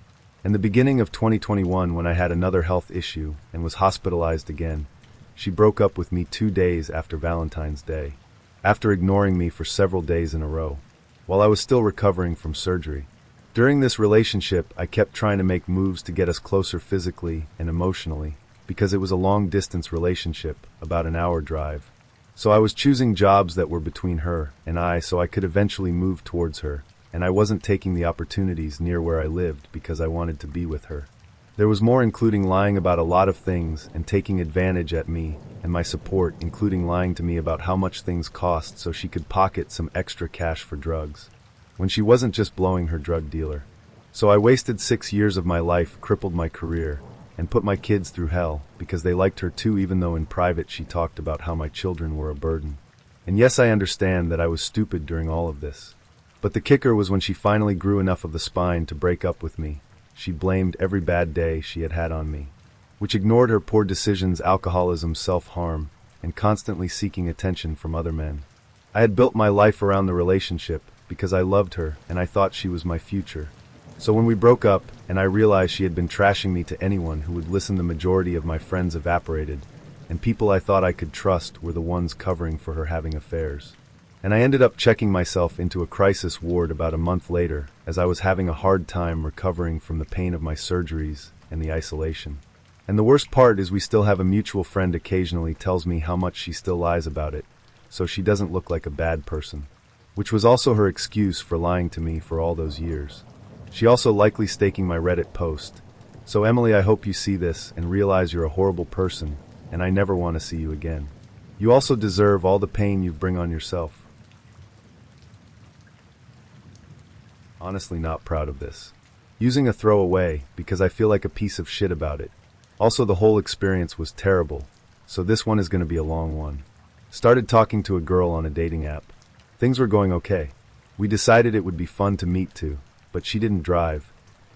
Speaker 1: In the beginning of 2021, when I had another health issue and was hospitalized again, she broke up with me 2 days after Valentine's Day, after ignoring me for several days in a row, while I was still recovering from surgery. During this relationship, I kept trying to make moves to get us closer physically and emotionally, because it was a long-distance relationship, about an hour drive. So I was choosing jobs that were between her and I so I could eventually move towards her, and I wasn't taking the opportunities near where I lived because I wanted to be with her. There was more, including lying about a lot of things and taking advantage at me and my support, including lying to me about how much things cost so she could pocket some extra cash for drugs, when she wasn't just blowing her drug dealer. So I wasted 6 years of my life, crippled my career, and put my kids through hell because they liked her too, even though in private she talked about how my children were a burden. And yes, I understand that I was stupid during all of this. But the kicker was when she finally grew enough of the spine to break up with me. She blamed every bad day she had had on me, which ignored her poor decisions, alcoholism, self-harm, and constantly seeking attention from other men. I had built my life around the relationship because I loved her and I thought she was my future. So when we broke up and I realized she had been trashing me to anyone who would listen, the majority of my friends evaporated, and people I thought I could trust were the ones covering for her having affairs. And I ended up checking myself into a crisis ward about a month later, as I was having a hard time recovering from the pain of my surgeries and the isolation. And the worst part is we still have a mutual friend occasionally tells me how much she still lies about it, so she doesn't look like a bad person, which was also her excuse for lying to me for all those years. She also likely staking my Reddit post. So Emily, I hope you see this and realize you're a horrible person, and I never want to see you again. You also deserve all the pain you bring on yourself. Honestly not proud of this. Using a throwaway because I feel like a piece of shit about it. Also, the whole experience was terrible, so this one is going to be a long one. Started talking to a girl on a dating app. Things were going okay. We decided it would be fun to meet too, but she didn't drive.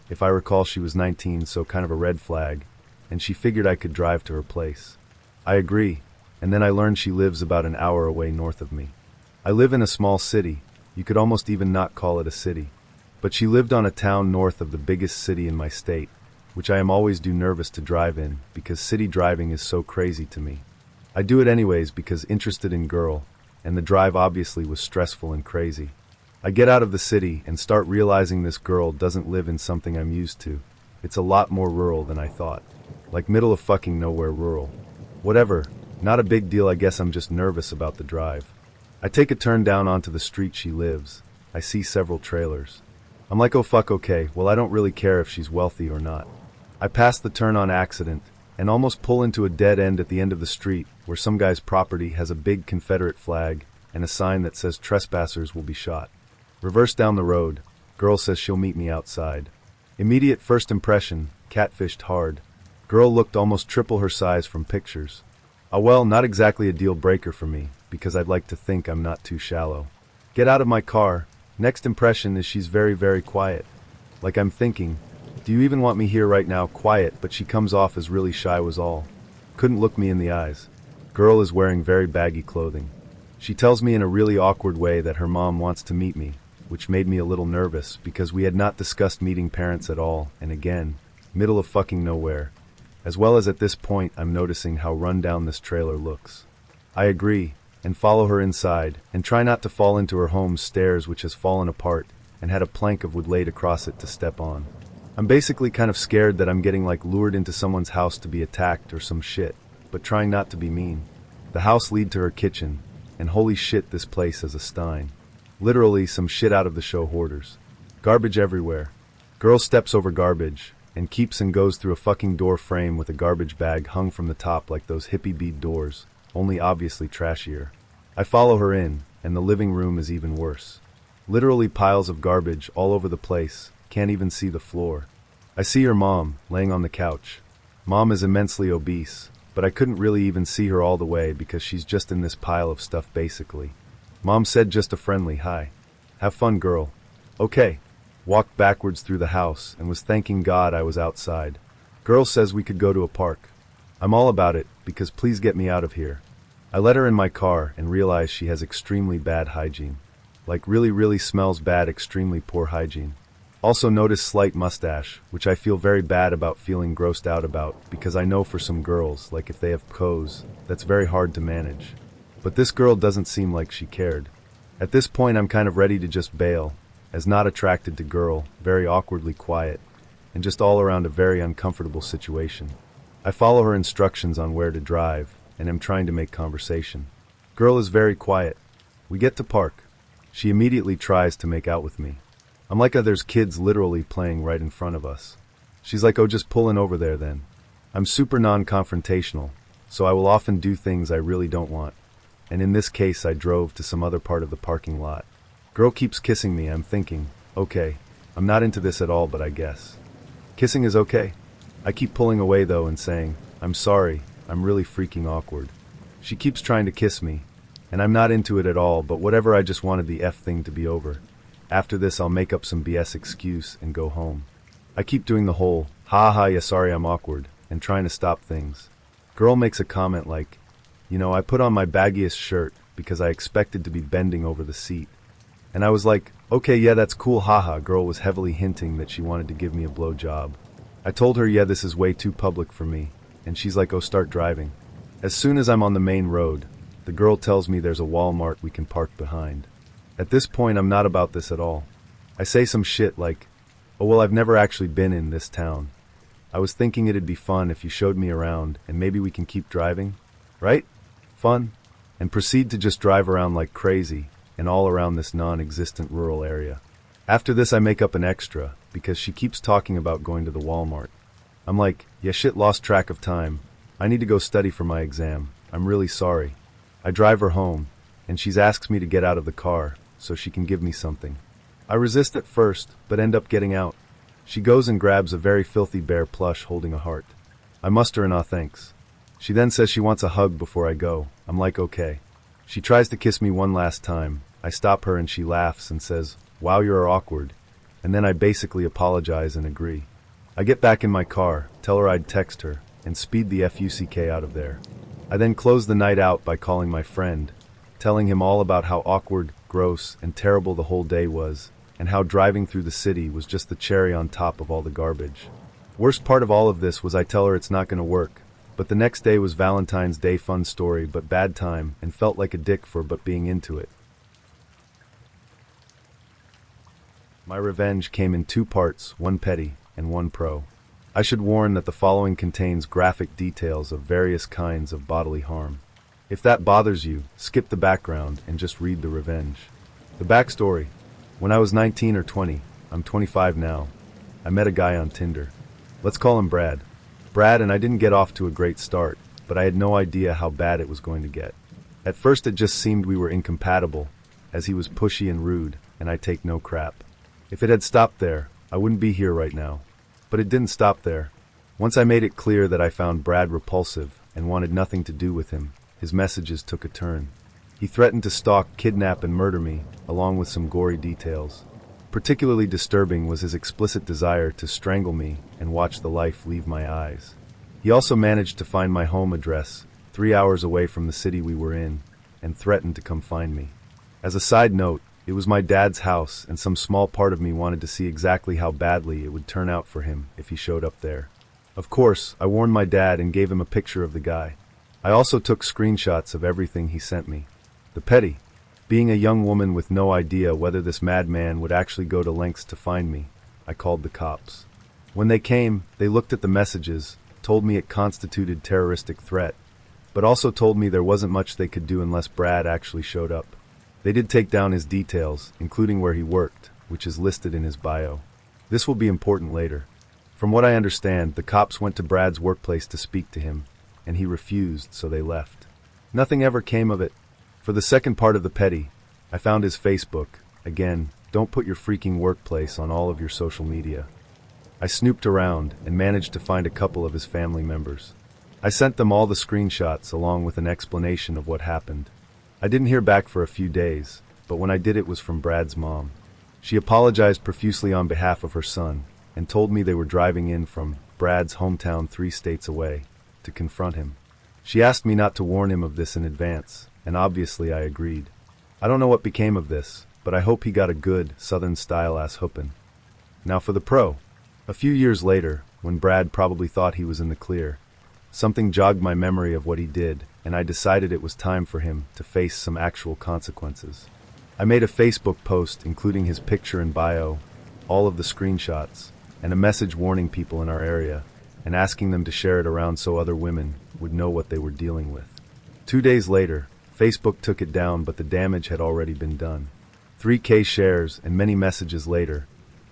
Speaker 1: If I recall, she was 19, so kind of a red flag, and she figured I could drive to her place. I agree, and then I learned she lives about an hour away north of me. I live in a small city. You could almost even not call it a city. But she lived on a town north of the biggest city in my state, which I am always do nervous to drive in because city driving is so crazy to me. I do it anyways because interested in girl, and the drive obviously was stressful and crazy. I get out of the city and start realizing this girl doesn't live in something I'm used to. It's a lot more rural than I thought. Like middle of fucking nowhere rural. Whatever, not a big deal, I guess I'm just nervous about the drive. I take a turn down onto the street she lives. I see several trailers. I'm like, oh fuck, okay, well I don't really care if she's wealthy or not. I pass the turn on accident and almost pull into a dead end at the end of the street where some guy's property has a big Confederate flag and a sign that says trespassers will be shot. Reverse down the road. Girl says she'll meet me outside. Immediate first impression, catfished hard. Girl looked almost triple her size from pictures. Well, not exactly a deal breaker for me because I'd like to think I'm not too shallow. Get out of my car. Next impression is she's very, very quiet. Like I'm thinking, do you even want me here right now? Quiet, but she comes off as really shy was all. Couldn't look me in the eyes. Girl is wearing very baggy clothing. She tells me in a really awkward way that her mom wants to meet me, which made me a little nervous because we had not discussed meeting parents at all, and again, middle of fucking nowhere. As well as at this point I'm noticing how run down this trailer looks. I agree, and follow her inside, and try not to fall into her home's stairs which has fallen apart, and had a plank of wood laid across it to step on. I'm basically kind of scared that I'm getting like lured into someone's house to be attacked or some shit, but trying not to be mean. The house lead to her kitchen, and holy shit this place is a stein. Literally some shit out of the show Hoarders. Garbage everywhere. Girl steps over garbage, and keeps and goes through a fucking door frame with a garbage bag hung from the top like those hippie bead doors, only obviously trashier. I follow her in, and the living room is even worse. Literally piles of garbage all over the place, can't even see the floor. I see her mom, laying on the couch. Mom is immensely obese, but I couldn't really even see her all the way because she's just in this pile of stuff basically. Mom said just a friendly hi. Have fun, girl. Okay. Walked backwards through the house and was thanking God I was outside. Girl says we could go to a park. I'm all about it, because please get me out of here. I let her in my car and realize she has extremely bad hygiene. Like really smells bad, extremely poor hygiene. Also notice slight mustache, which I feel very bad about feeling grossed out about, because I know for some girls, like if they have pose, that's very hard to manage. But this girl doesn't seem like she cared. At this point I'm kind of ready to just bail, as not attracted to girl, very awkwardly quiet, and just all around a very uncomfortable situation. I follow her instructions on where to drive, and am trying to make conversation. Girl is very quiet. We get to park. She immediately tries to make out with me. I'm like, there's kids literally playing right in front of us. She's like, oh, just pull in over there then. I'm super non-confrontational, so I will often do things I really don't want. And in this case I drove to some other part of the parking lot. Girl keeps kissing me. I'm thinking, okay, I'm not into this at all, but I guess. Kissing is okay. I keep pulling away though and saying, I'm sorry, I'm really freaking awkward. She keeps trying to kiss me, and I'm not into it at all, but whatever, I just wanted the F thing to be over. After this I'll make up some BS excuse and go home. I keep doing the whole, yeah sorry I'm awkward, and trying to stop things. Girl makes a comment like, you know, I put on my baggiest shirt because I expected to be bending over the seat. And I was like, okay, yeah, that's cool, haha. Girl was heavily hinting that she wanted to give me a blow job. I told her, yeah, this is way too public for me, and she's like, oh, start driving. As soon as I'm on the main road, the girl tells me there's a Walmart we can park behind. At this point I'm not about this at all. I say some shit like, oh well, I've never actually been in this town. I was thinking it'd be fun if you showed me around and maybe we can keep driving, right? Fun? And proceed to just drive around like crazy and all around this non-existent rural area. After this I make up an extra because she keeps talking about going to the Walmart. I'm like, yeah shit, lost track of time. I need to go study for my exam. I'm really sorry. I drive her home and she asks me to get out of the car so she can give me something. I resist at first, but end up getting out. She goes and grabs a very filthy bear plush holding a heart. I muster an thanks. She then says she wants a hug before I go. I'm like, okay. She tries to kiss me one last time. I stop her and she laughs and says, wow, you're awkward. And then I basically apologize and agree. I get back in my car, tell her I'd text her, and speed the fuck out of there. I then close the night out by calling my friend, telling him all about how awkward, gross, and terrible the whole day was, and how driving through the city was just the cherry on top of all the garbage. Worst part of all of this was I tell her it's not gonna work, but the next day was Valentine's Day, fun story but bad time, and felt like a dick for but being into it. My revenge came in 2 parts, one petty and one pro. I should warn that the following contains graphic details of various kinds of bodily harm. If that bothers you, skip the background and just read the revenge. The backstory. When I was 19 or 20, I'm 25 now, I met a guy on Tinder. Let's call him Brad. Brad and I didn't get off to a great start, but I had no idea how bad it was going to get. At first it just seemed we were incompatible, as he was pushy and rude, and I take no crap. If it had stopped there, I wouldn't be here right now. But it didn't stop there. Once I made it clear that I found Brad repulsive and wanted nothing to do with him, his messages took a turn. He threatened to stalk, kidnap, and murder me, along with some gory details. Particularly disturbing was his explicit desire to strangle me and watch the life leave my eyes. He also managed to find my home address, 3 hours away from the city we were in, and threatened to come find me. As a side note, it was my dad's house, and some small part of me wanted to see exactly how badly it would turn out for him if he showed up there. Of course, I warned my dad and gave him a picture of the guy. I also took screenshots of everything he sent me. The petty. Being a young woman with no idea whether this madman would actually go to lengths to find me, I called the cops. When they came, they looked at the messages, told me it constituted terroristic threat, but also told me there wasn't much they could do unless Brad actually showed up. They did take down his details, including where he worked, which is listed in his bio. This will be important later. From what I understand, the cops went to Brad's workplace to speak to him, and he refused, so they left. Nothing ever came of it. For the second part of the petty, I found his Facebook. Again, don't put your freaking workplace on all of your social media. I snooped around and managed to find a couple of his family members. I sent them all the screenshots along with an explanation of what happened. I didn't hear back for a few days, but when I did it was from Brad's mom. She apologized profusely on behalf of her son and told me they were driving in from Brad's hometown 3 states away to confront him. She asked me not to warn him of this in advance, and obviously I agreed. I don't know what became of this, but I hope he got a good, southern-style ass whoopin'. Now for the pro. A few years later, when Brad probably thought he was in the clear, something jogged my memory of what he did, and I decided it was time for him to face some actual consequences. I made a Facebook post including his picture and bio, all of the screenshots, and a message warning people in our area, and asking them to share it around so other women would know what they were dealing with. 2 days later, Facebook took it down, but the damage had already been done. 3K shares and many messages later,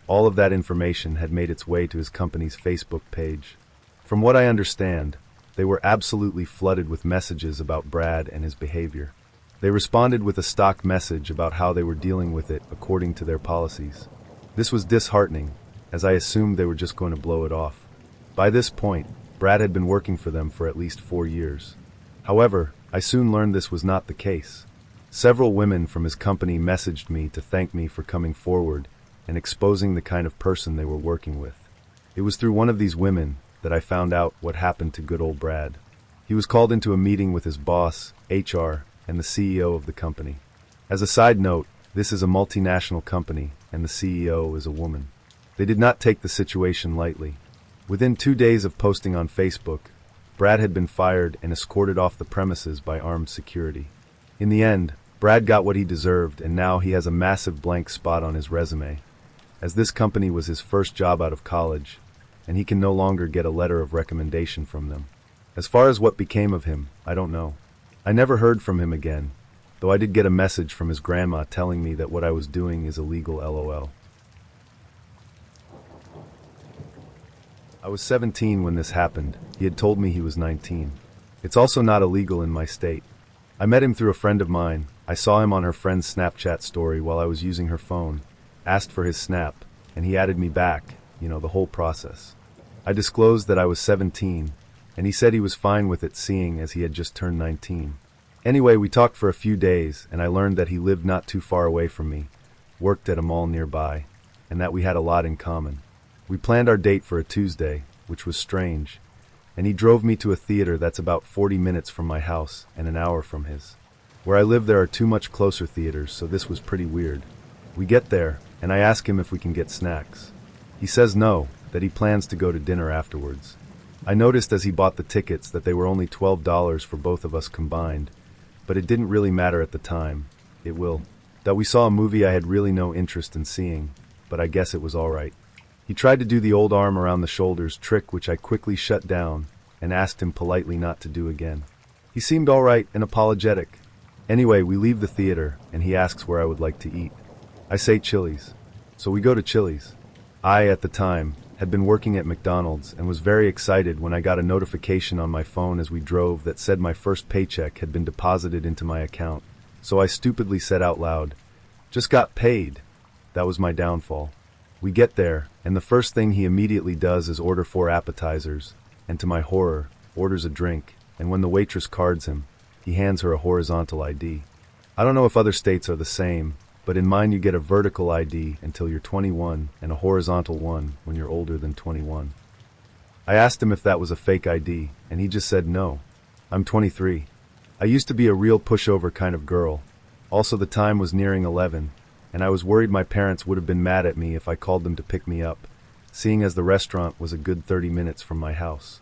Speaker 1: all of that information had made its way to his company's Facebook page. From what I understand, they were absolutely flooded with messages about Brad and his behavior. They responded with a stock message about how they were dealing with it according to their policies. This was disheartening, as I assumed they were just going to blow it off. By this point, Brad had been working for them for at least 4 years. However, I soon learned this was not the case. Several women from his company messaged me to thank me for coming forward and exposing the kind of person they were working with. It was through one of these women that I found out what happened to good old Brad. He was called into a meeting with his boss, HR, and the CEO of the company. As a side note, this is a multinational company, and the CEO is a woman. They did not take the situation lightly. Within 2 days of posting on Facebook, Brad had been fired and escorted off the premises by armed security. In the end, Brad got what he deserved, and now he has a massive blank spot on his resume, as this company was his first job out of college, and he can no longer get a letter of recommendation from them. As far as what became of him, I don't know. I never heard from him again, though I did get a message from his grandma telling me that what I was doing is illegal, LOL. I was 17 when this happened. He had told me he was 19. It's also not illegal in my state. I met him through a friend of mine. I saw him on her friend's Snapchat story while I was using her phone, asked for his snap, and he added me back, the whole process. I disclosed that I was 17, and he said he was fine with it seeing as he had just turned 19. Anyway, we talked for a few days, and I learned that he lived not too far away from me, worked at a mall nearby, and that we had a lot in common. We planned our date for a Tuesday, which was strange, and he drove me to a theater that's about 40 minutes from my house and an hour from his. Where I live there are 2 much closer theaters, so this was pretty weird. We get there, and I ask him if we can get snacks. He says no, that he plans to go to dinner afterwards. I noticed as he bought the tickets that they were only $12 for both of us combined, but it didn't really matter at the time. That we saw a movie I had really no interest in seeing, but I guess it was alright. He tried to do the old arm around the shoulders trick, which I quickly shut down and asked him politely not to do again. He seemed alright and apologetic. Anyway, we leave the theater, and he asks where I would like to eat. I say Chili's. So we go to Chili's. I, at the time, had been working at McDonald's and was very excited when I got a notification on my phone as we drove that said my first paycheck had been deposited into my account. So I stupidly said out loud, "Just got paid." That was my downfall. We get there, and the first thing he immediately does is order 4 appetizers, and to my horror, orders a drink, and when the waitress cards him, he hands her a horizontal ID. I don't know if other states are the same, but but in mine you get a vertical ID until you're 21 and a horizontal one when you're older than 21. I asked him if that was a fake ID, and he just said no. I'm 23. I used to be a real pushover kind of girl. Also, the time was nearing 11, and I was worried my parents would have been mad at me if I called them to pick me up, seeing as the restaurant was a good 30 minutes from my house.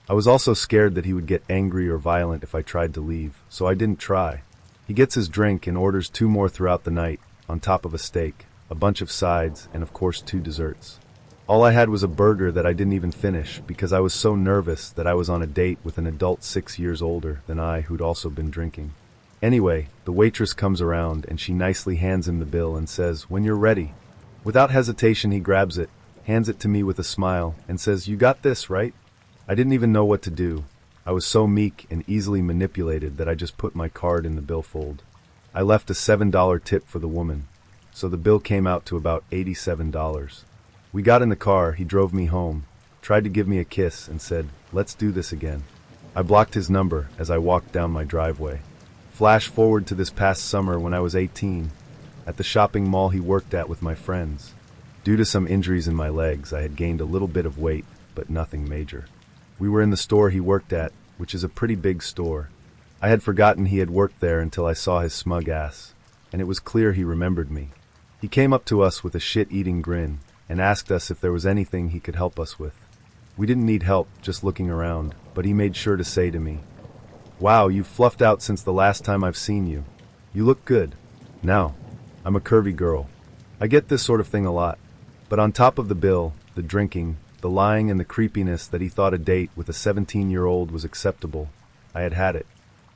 Speaker 1: I was also scared that he would get angry or violent if I tried to leave, so I didn't try. He gets his drink and orders 2 more throughout the night, on top of a steak, a bunch of sides, and of course 2 desserts. All I had was a burger that I didn't even finish because I was so nervous that I was on a date with an adult 6 years older than I who'd also been drinking. Anyway, the waitress comes around and she nicely hands him the bill and says, "When you're ready." Without hesitation he grabs it, hands it to me with a smile, and says, "You got this, right?" I didn't even know what to do. I was so meek and easily manipulated that I just put my card in the billfold. I left a $7 tip for the woman, so the bill came out to about $87. We got in the car, he drove me home, tried to give me a kiss, and said, "Let's do this again." I blocked his number as I walked down my driveway. Flash forward to this past summer when I was 18, at the shopping mall he worked at with my friends. Due to some injuries in my legs, I had gained a little bit of weight, but nothing major. We were in the store he worked at, which is a pretty big store. I had forgotten he had worked there until I saw his smug ass, and it was clear he remembered me. He came up to us with a shit-eating grin and asked us if there was anything he could help us with. We didn't need help, just looking around, but he made sure to say to me, "Wow, you've fluffed out since the last time I've seen you. You look good." Now, I'm a curvy girl. I get this sort of thing a lot. But on top of the bill, the drinking, the lying, and the creepiness that he thought a date with a 17-year-old was acceptable, I had had it.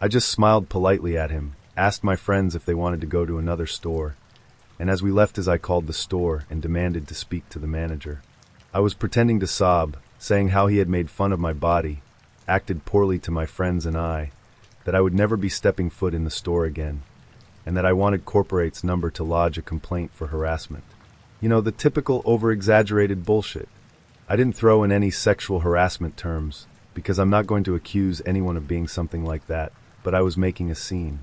Speaker 1: I just smiled politely at him, asked my friends if they wanted to go to another store, and as we left I called the store and demanded to speak to the manager. I was pretending to sob, saying how he had made fun of my body, acted poorly to my friends and I, that I would never be stepping foot in the store again, and that I wanted corporate's number to lodge a complaint for harassment. You know, the typical over-exaggerated bullshit. I didn't throw in any sexual harassment terms, because I'm not going to accuse anyone of being something like that, but I was making a scene.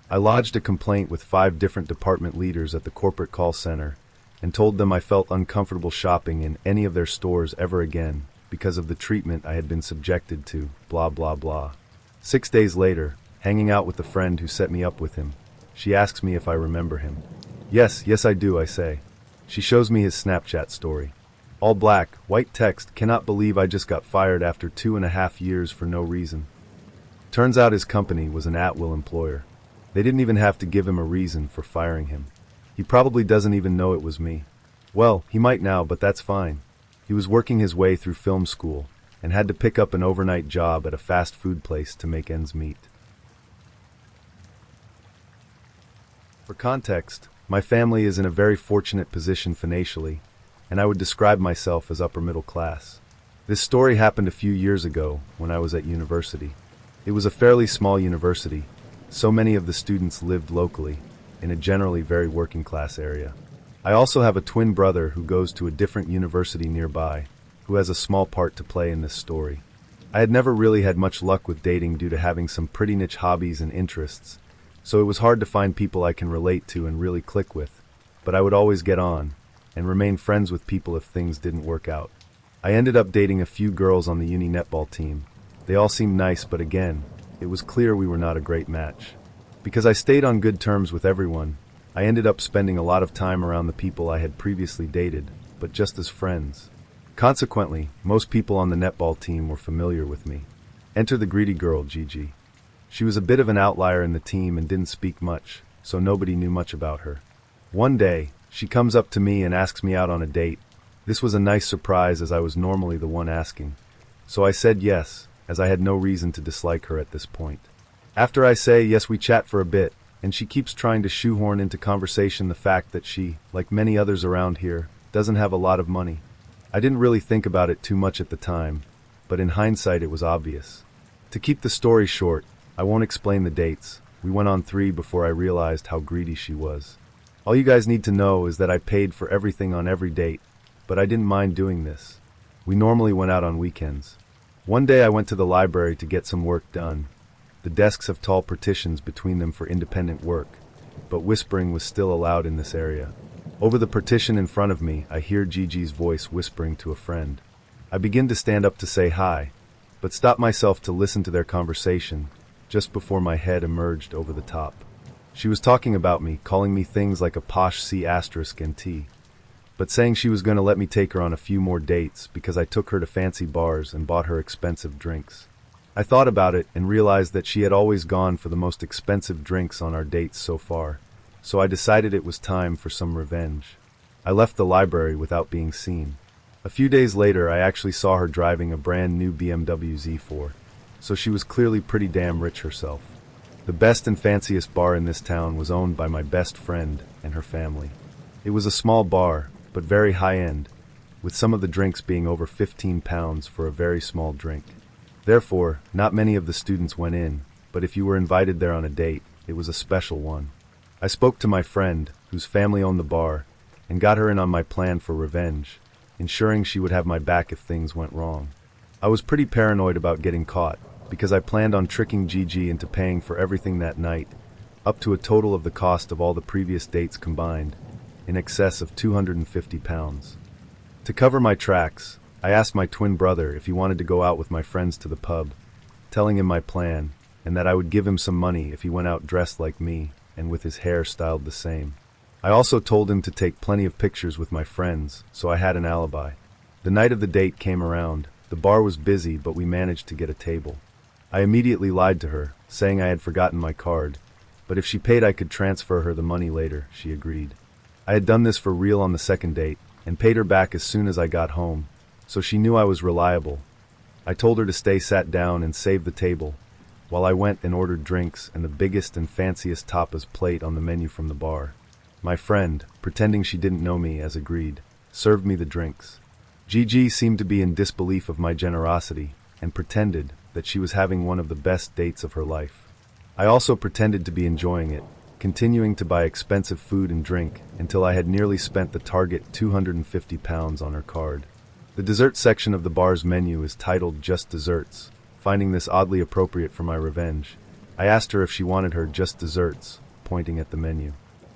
Speaker 1: I lodged a complaint with 5 different department leaders at the corporate call center, and told them I felt uncomfortable shopping in any of their stores ever again, because of the treatment I had been subjected to, blah blah blah. 6 days later, hanging out with the friend who set me up with him, she asks me if I remember him. Yes I do, I say. She shows me his Snapchat story. All black, white text, "Cannot believe I just got fired after 2.5 years for no reason." Turns out his company was an at-will employer. They didn't even have to give him a reason for firing him. He probably doesn't even know it was me. Well, he might now, but that's fine. He was working his way through film school and had to pick up an overnight job at a fast food place to make ends meet. For context, my family is in a very fortunate position financially, and I would describe myself as upper middle class. This story happened a few years ago when I was at university. It was a fairly small university, so many of the students lived locally, in a generally very working class area. I also have a twin brother who goes to a different university nearby, who has a small part to play in this story. I had never really had much luck with dating due to having some pretty niche hobbies and interests, so it was hard to find people I can relate to and really click with, but I would always get on, and remain friends with people if things didn't work out. I ended up dating a few girls on the uni netball team. They all seemed nice, but again, it was clear we were not a great match. Because I stayed on good terms with everyone, I ended up spending a lot of time around the people I had previously dated, but just as friends. Consequently, most people on the netball team were familiar with me. Enter the greedy girl, Gigi. She was a bit of an outlier in the team and didn't speak much, so nobody knew much about her. One day, she comes up to me and asks me out on a date. This was a nice surprise as I was normally the one asking. So I said yes, as I had no reason to dislike her at this point. After I say yes, we chat for a bit, and she keeps trying to shoehorn into conversation the fact that she, like many others around here, doesn't have a lot of money. I didn't really think about it too much at the time, but in hindsight it was obvious. To keep the story short, I won't explain the dates. We went on 3 before I realized how greedy she was. All you guys need to know is that I paid for everything on every date, but I didn't mind doing this. We normally went out on weekends. One day I went to the library to get some work done. The desks have tall partitions between them for independent work, but whispering was still allowed in this area. Over the partition in front of me, I hear Gigi's voice whispering to a friend. I begin to stand up to say hi, but stop myself to listen to their conversation just before my head emerged over the top. She was talking about me, calling me things like a posh C***, but saying she was going to let me take her on a few more dates because I took her to fancy bars and bought her expensive drinks. I thought about it and realized that she had always gone for the most expensive drinks on our dates so far, so I decided it was time for some revenge. I left the library without being seen. A few days later, I actually saw her driving a brand new BMW Z4, so she was clearly pretty damn rich herself. The best and fanciest bar in this town was owned by my best friend and her family. It was a small bar, but very high-end, with some of the drinks being over 15 pounds for a very small drink. Therefore, not many of the students went in, but if you were invited there on a date, it was a special one. I spoke to my friend, whose family owned the bar, and got her in on my plan for revenge, ensuring she would have my back if things went wrong. I was pretty paranoid about getting caught, because I planned on tricking Gigi into paying for everything that night, up to a total of the cost of all the previous dates combined, in excess of 250 pounds. To cover my tracks, I asked my twin brother if he wanted to go out with my friends to the pub, telling him my plan, and that I would give him some money if he went out dressed like me and with his hair styled the same. I also told him to take plenty of pictures with my friends, so I had an alibi. The night of the date came around. The bar was busy, but we managed to get a table. I immediately lied to her, saying I had forgotten my card, but if she paid I could transfer her the money later. She agreed. I had done this for real on the second date, and paid her back as soon as I got home, so she knew I was reliable. I told her to stay sat down and save the table, while I went and ordered drinks and the biggest and fanciest tapas plate on the menu from the bar. My friend, pretending she didn't know me as agreed, served me the drinks. Gigi seemed to be in disbelief of my generosity, and pretended that she was having one of the best dates of her life. I also pretended to be enjoying it, continuing to buy expensive food and drink until I had nearly spent the target 250 pounds on her card. The dessert section of the bar's menu is titled Just Desserts. Finding this oddly appropriate for my revenge, I asked her if she wanted her just desserts, pointing at the menu.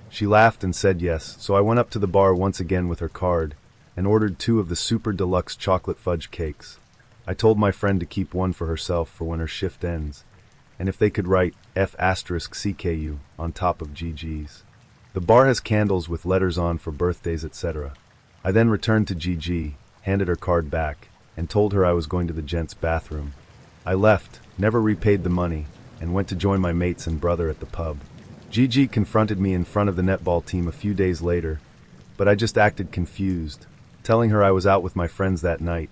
Speaker 1: She laughed and said yes, so I went up to the bar once again with her card and ordered 2 of the super deluxe chocolate fudge cakes. I told my friend to keep one for herself for when her shift ends, and if they could write F***CKU on top of Gigi's. The bar has candles with letters on for birthdays, etc. I then returned to Gigi, handed her card back, and told her I was going to the gents' bathroom. I left, never repaid the money, and went to join my mates and brother at the pub. Gigi confronted me in front of the netball team a few days later, but I just acted confused, telling her I was out with my friends that night,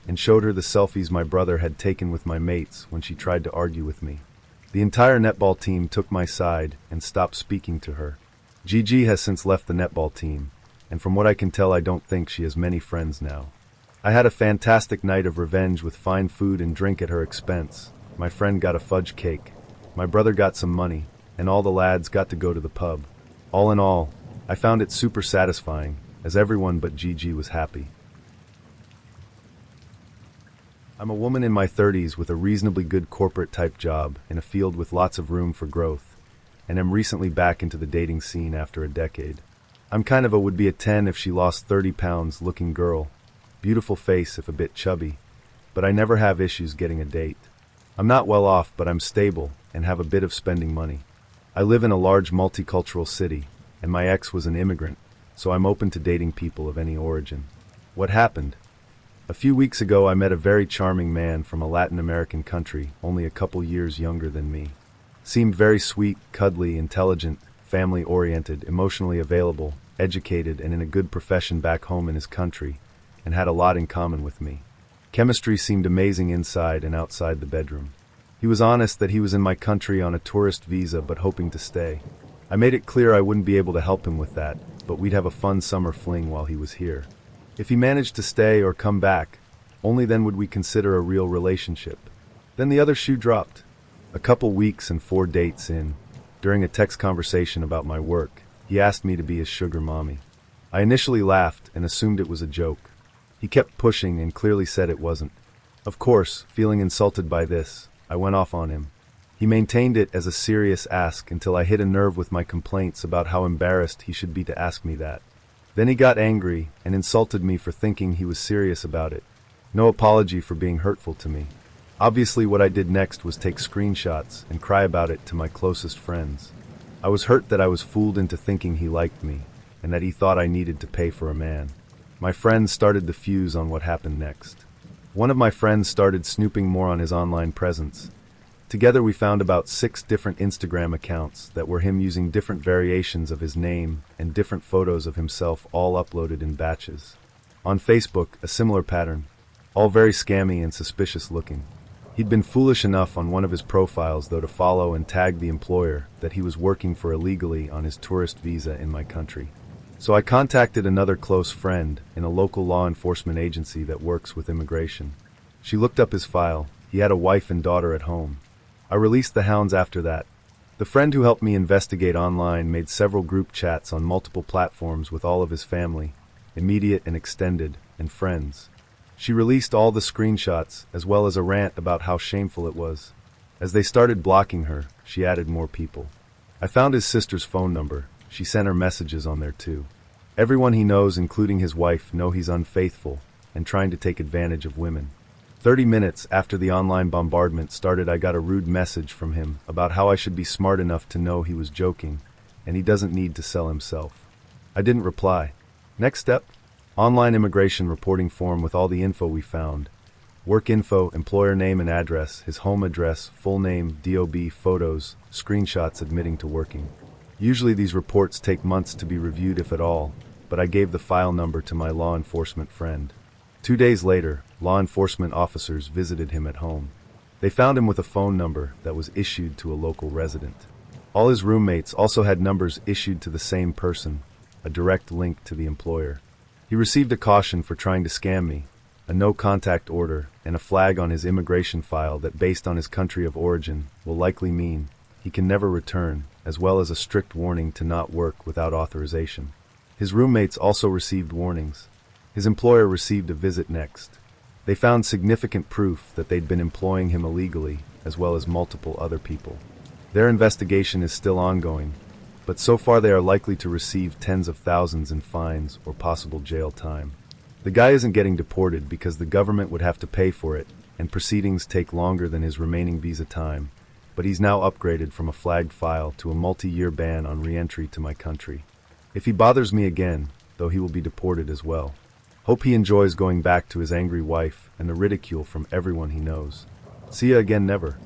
Speaker 1: and showed her the selfies my brother had taken with my mates when she tried to argue with me. The entire netball team took my side and stopped speaking to her. Gigi has since left the netball team, and from what I can tell I don't think she has many friends now. I had a fantastic night of revenge with fine food and drink at her expense. My friend got a fudge cake, my brother got some money, and all the lads got to go to the pub. All in all, I found it super satisfying, as everyone but Gigi was happy. I'm a woman in my 30s with a reasonably good corporate-type job in a field with lots of room for growth, and am recently back into the dating scene after a decade. I'm kind of a would-be a 10 if she lost 30 pounds looking girl, beautiful face if a bit chubby, but I never have issues getting a date. I'm not well off, but I'm stable and have a bit of spending money. I live in a large multicultural city, and my ex was an immigrant, so I'm open to dating people of any origin. What happened? A few weeks ago I met a very charming man from a Latin American country, only a couple years younger than me. Seemed very sweet, cuddly, intelligent, family-oriented, emotionally available, educated, and in a good profession back home in his country, and had a lot in common with me. Chemistry seemed amazing inside and outside the bedroom. He was honest that he was in my country on a tourist visa but hoping to stay. I made it clear I wouldn't be able to help him with that, but we'd have a fun summer fling while he was here. If he managed to stay or come back, only then would we consider a real relationship. Then the other shoe dropped. A couple weeks and 4 dates in, during a text conversation about my work, he asked me to be his sugar mommy. I initially laughed and assumed it was a joke. He kept pushing and clearly said it wasn't. Of course, feeling insulted by this, I went off on him. He maintained it as a serious ask until I hit a nerve with my complaints about how embarrassed he should be to ask me that. Then he got angry and insulted me for thinking he was serious about it. No apology for being hurtful to me. Obviously, what I did next was take screenshots and cry about it to my closest friends. I was hurt that I was fooled into thinking he liked me, and that he thought I needed to pay for a man. My friends started the fuse on what happened next. One of my friends started snooping more on his online presence. Together we found about 6 different Instagram accounts that were him using different variations of his name and different photos of himself, all uploaded in batches. On Facebook, a similar pattern, all very scammy and suspicious looking. He'd been foolish enough on one of his profiles, though, to follow and tag the employer that he was working for illegally on his tourist visa in my country. So I contacted another close friend in a local law enforcement agency that works with immigration. She looked up his file. He had a wife and daughter at home. I released the hounds after that. The friend who helped me investigate online made several group chats on multiple platforms with all of his family, immediate and extended, and friends. She released all the screenshots, as well as a rant about how shameful it was. As they started blocking her, she added more people. I found his sister's phone number. She sent her messages on there too. Everyone he knows, including his wife, know he's unfaithful and trying to take advantage of women. 30 minutes after the online bombardment started, I got a rude message from him about how I should be smart enough to know he was joking and he doesn't need to sell himself. I didn't reply. Next step? Online immigration reporting form with all the info we found. Work info, employer name and address, his home address, full name, DOB, photos, screenshots admitting to working. Usually these reports take months to be reviewed, if at all, but I gave the file number to my law enforcement friend. 2 days later, law enforcement officers visited him at home. They found him with a phone number that was issued to a local resident. All his roommates also had numbers issued to the same person, a direct link to the employer. He received a caution for trying to scam me, a no-contact order, and a flag on his immigration file that, based on his country of origin, will likely mean he can never return, as well as a strict warning to not work without authorization. His roommates also received warnings. His employer received a visit next. They found significant proof that they'd been employing him illegally, as well as multiple other people. Their investigation is still ongoing, but so far they are likely to receive tens of thousands in fines or possible jail time. The guy isn't getting deported because the government would have to pay for it, and proceedings take longer than his remaining visa time, but he's now upgraded from a flagged file to a multi-year ban on re-entry to my country. If he bothers me again, though, he will be deported as well. Hope he enjoys going back to his angry wife and the ridicule from everyone he knows. See ya again, never.